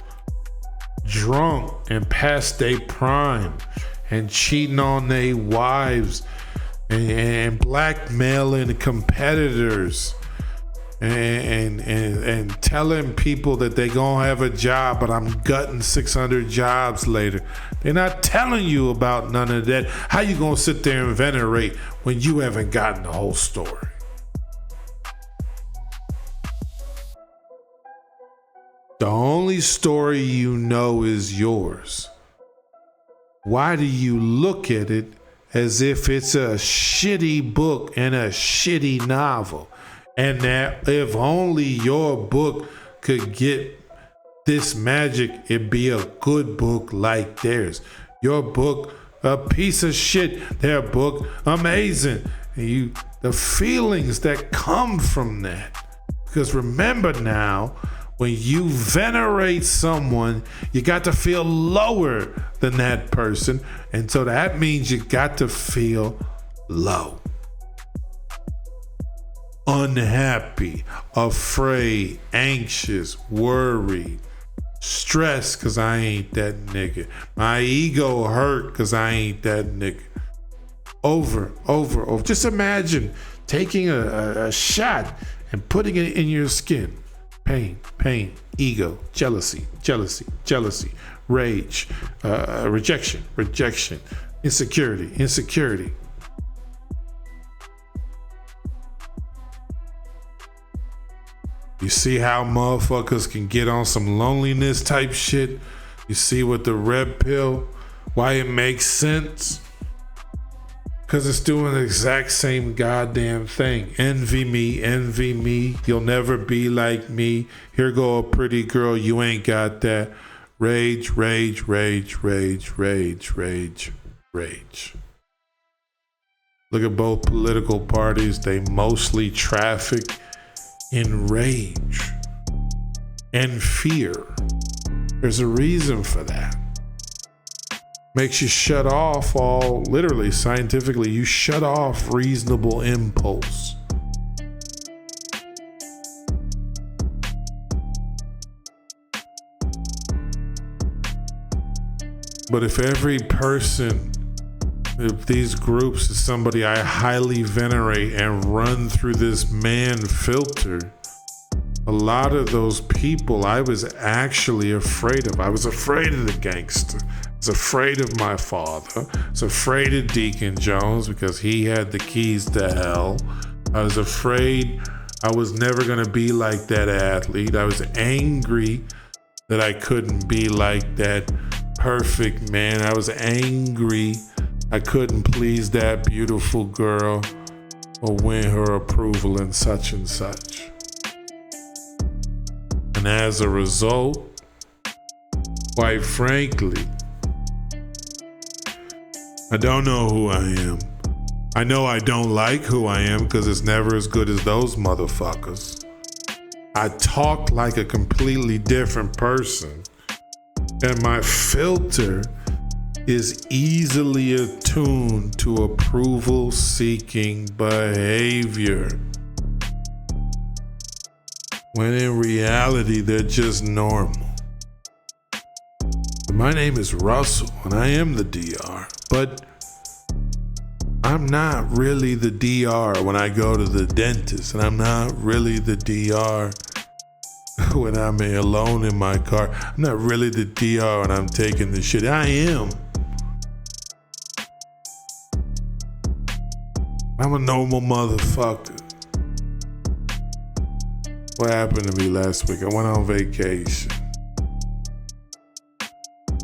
drunk and past their prime and cheating on their wives and blackmailing competitors and telling people that they gonna have a job, but I'm gutting 600 jobs later. They're not telling you about none of that. How you gonna sit there and venerate when you haven't gotten the whole story? The only story you know is yours. Why do you look at it as if it's a shitty book and a shitty novel? And that if only your book could get this magic, it'd be a good book like theirs. Your book, a piece of shit. Their book, amazing. And the feelings that come from that. Because remember now, when you venerate someone, you got to feel lower than that person. And so that means you got to feel low. Unhappy, afraid, anxious, worried, stressed because I ain't that nigga. My ego hurt because I ain't that nigga. Over. Just imagine taking a shot and putting it in your skin. Pain, ego, jealousy, rage, rejection, insecurity. You see how motherfuckers can get on some loneliness type shit? You see with the red pill, why it makes sense? Because it's doing the exact same goddamn thing. Envy me. You'll never be like me. Here go a pretty girl. You ain't got that. Rage. Look at both political parties. They mostly traffic in rage and fear. There's a reason for that. makes you shut off all, literally, scientifically, you shut off reasonable impulse. But if every person, if these groups is somebody I highly venerate and run through this man filter, a lot of those people I was actually afraid of. I was afraid of the gangster. I was afraid of my father. I was afraid of Deacon Jones because he had the keys to hell. I was afraid I was never going to be like that athlete. I was angry that I couldn't be like that perfect man. I was angry I couldn't please that beautiful girl or win her approval and such. And as a result, quite frankly, I don't know who I am. I know I don't like who I am because it's never as good as those motherfuckers. I talk like a completely different person. And my filter is easily attuned to approval-seeking behavior. When in reality, they're just normal. My name is Russell, and I am the DR, but I'm not really the DR when I go to the dentist, and I'm not really the DR when I'm alone in my car. I'm not really the DR when I'm taking the shit. I am. I'm a normal motherfucker. What happened to me last week? I went on vacation.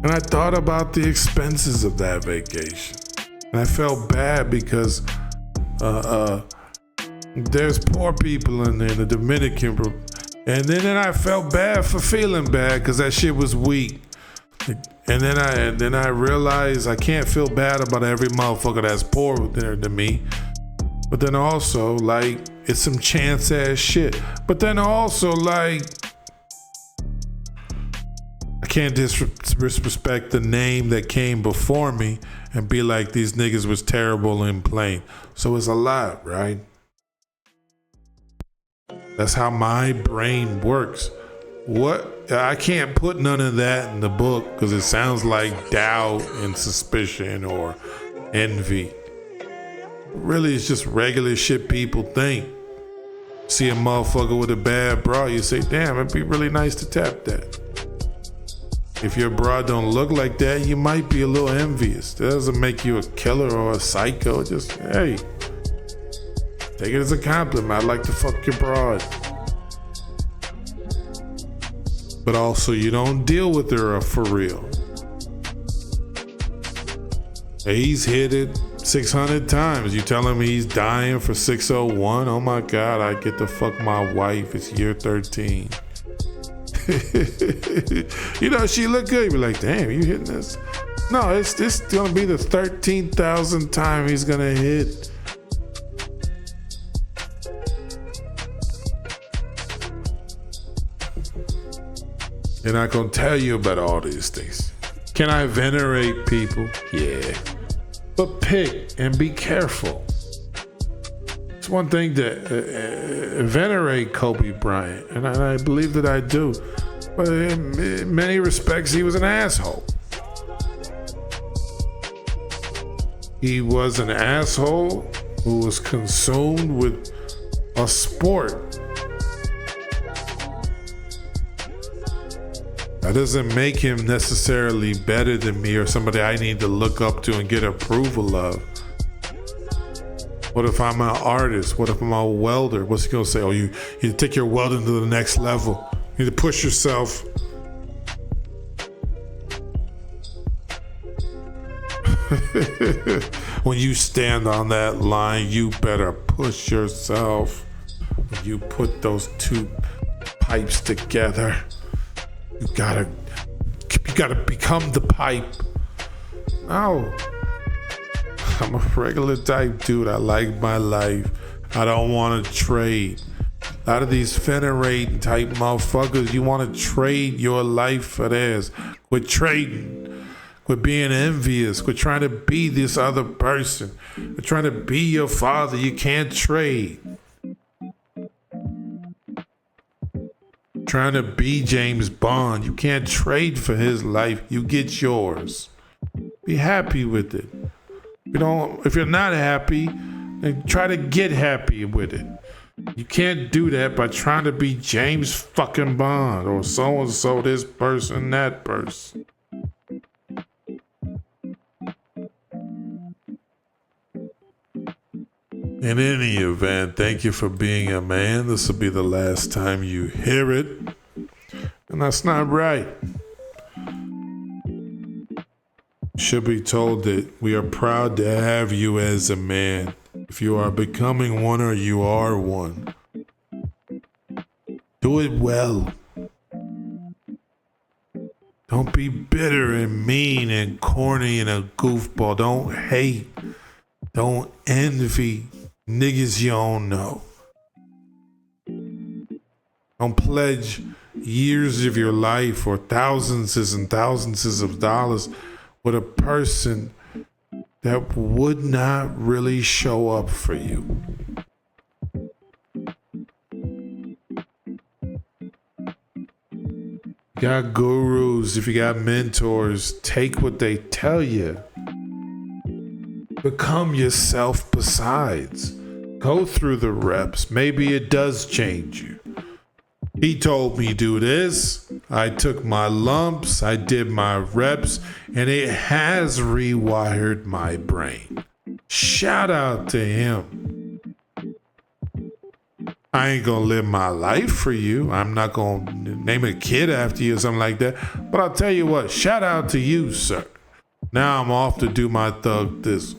And I thought about the expenses of that vacation. And I felt bad because there's poor people in the Dominican. And then I felt bad for feeling bad because that shit was weak. And then I realized I can't feel bad about every motherfucker that's poor there than me. But then also, like, it's some chance ass shit. But then also, like, I can't disrespect the name that came before me and be like, these niggas was terrible in plain. So it's a lot, right? That's how my brain works. I can't put none of that in the book because it sounds like doubt and suspicion or envy. Really, it's just regular shit people think. See a motherfucker with a bad bra, you say, damn, it'd be really nice to tap that. If your bra don't look like that, you might be a little envious. That doesn't make you a killer or a psycho. Just, hey, take it as a compliment. I'd like to fuck your broad. But also, you don't deal with her for real. He's hit it 600 times. You telling me he's dying for 601? Oh my God, I get to fuck my wife. It's year 13. You know, she look good. You be like, damn, you hitting this? No, it's gonna be the 13,000th time he's gonna hit. They're not gonna tell you about all these things. Can I venerate people? Yeah. But pick and be careful. It's one thing to venerate Kobe Bryant, and I believe that I do. But in many respects, he was an asshole. He was an asshole who was consumed with a sport. That doesn't make him necessarily better than me or somebody I need to look up to and get approval of. What if I'm an artist? What if I'm a welder? What's he gonna say? Oh, you need to take your welding to the next level. You need to push yourself. When you stand on that line, you better push yourself. When you put those two pipes together, you gotta become the pipe. No. I'm a regular type dude. I like my life. I don't want to trade. A lot of these venerate type motherfuckers, you want to trade your life for theirs. Quit trading. Quit being envious. Quit trying to be this other person. Quit trying to be your father. You can't trade. Trying to be James Bond. You can't trade for his life. You get yours. Be happy with it. If you're not happy, then try to get happy with it. You can't do that by trying to be James fucking Bond or so-and-so, this person, that person. In any event, thank you for being a man. This will be the last time you hear it. And that's not right. Should be told that we are proud to have you as a man. If you are becoming one or you are one, do it well. Don't be bitter and mean and corny and a goofball. Don't hate. Don't envy niggas you don't know. Don't pledge years of your life or thousands and thousands of dollars with a person that would not really show up for you. You got gurus, if you got mentors, take what they tell you. Become yourself besides. Go through the reps. Maybe it does change you. He told me do this. I took my lumps. I did my reps. And it has rewired my brain. Shout out to him. I ain't gonna live my life for you. I'm not gonna name a kid after you or something like that. But I'll tell you what, shout out to you, sir. Now I'm off to do my thug this.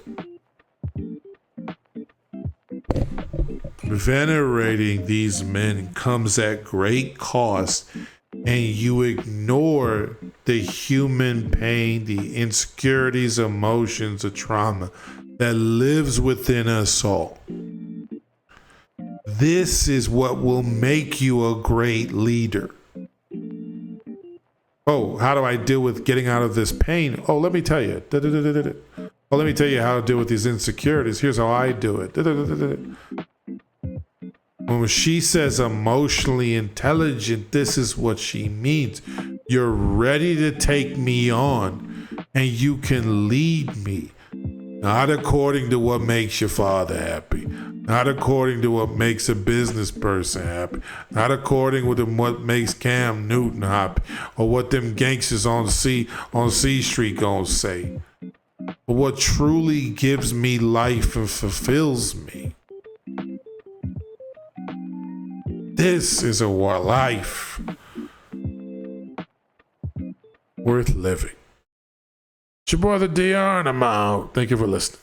Venerating these men comes at great cost, and you ignore the human pain, the insecurities, emotions, the trauma that lives within us all. This is what will make you a great leader. Oh, how do I deal with getting out of this pain? Oh, let me tell you. Oh, let me tell you how to deal with these insecurities. Here's how I do it. When she says emotionally intelligent, this is what she means. You're ready to take me on, and you can lead me. Not according to what makes your father happy. Not according to what makes a business person happy. Not according to what makes Cam Newton happy. Or what them gangsters on C Street gonna say. But what truly gives me life and fulfills me. This is a life worth living. It's your boy, the DR, and I'm out. Thank you for listening.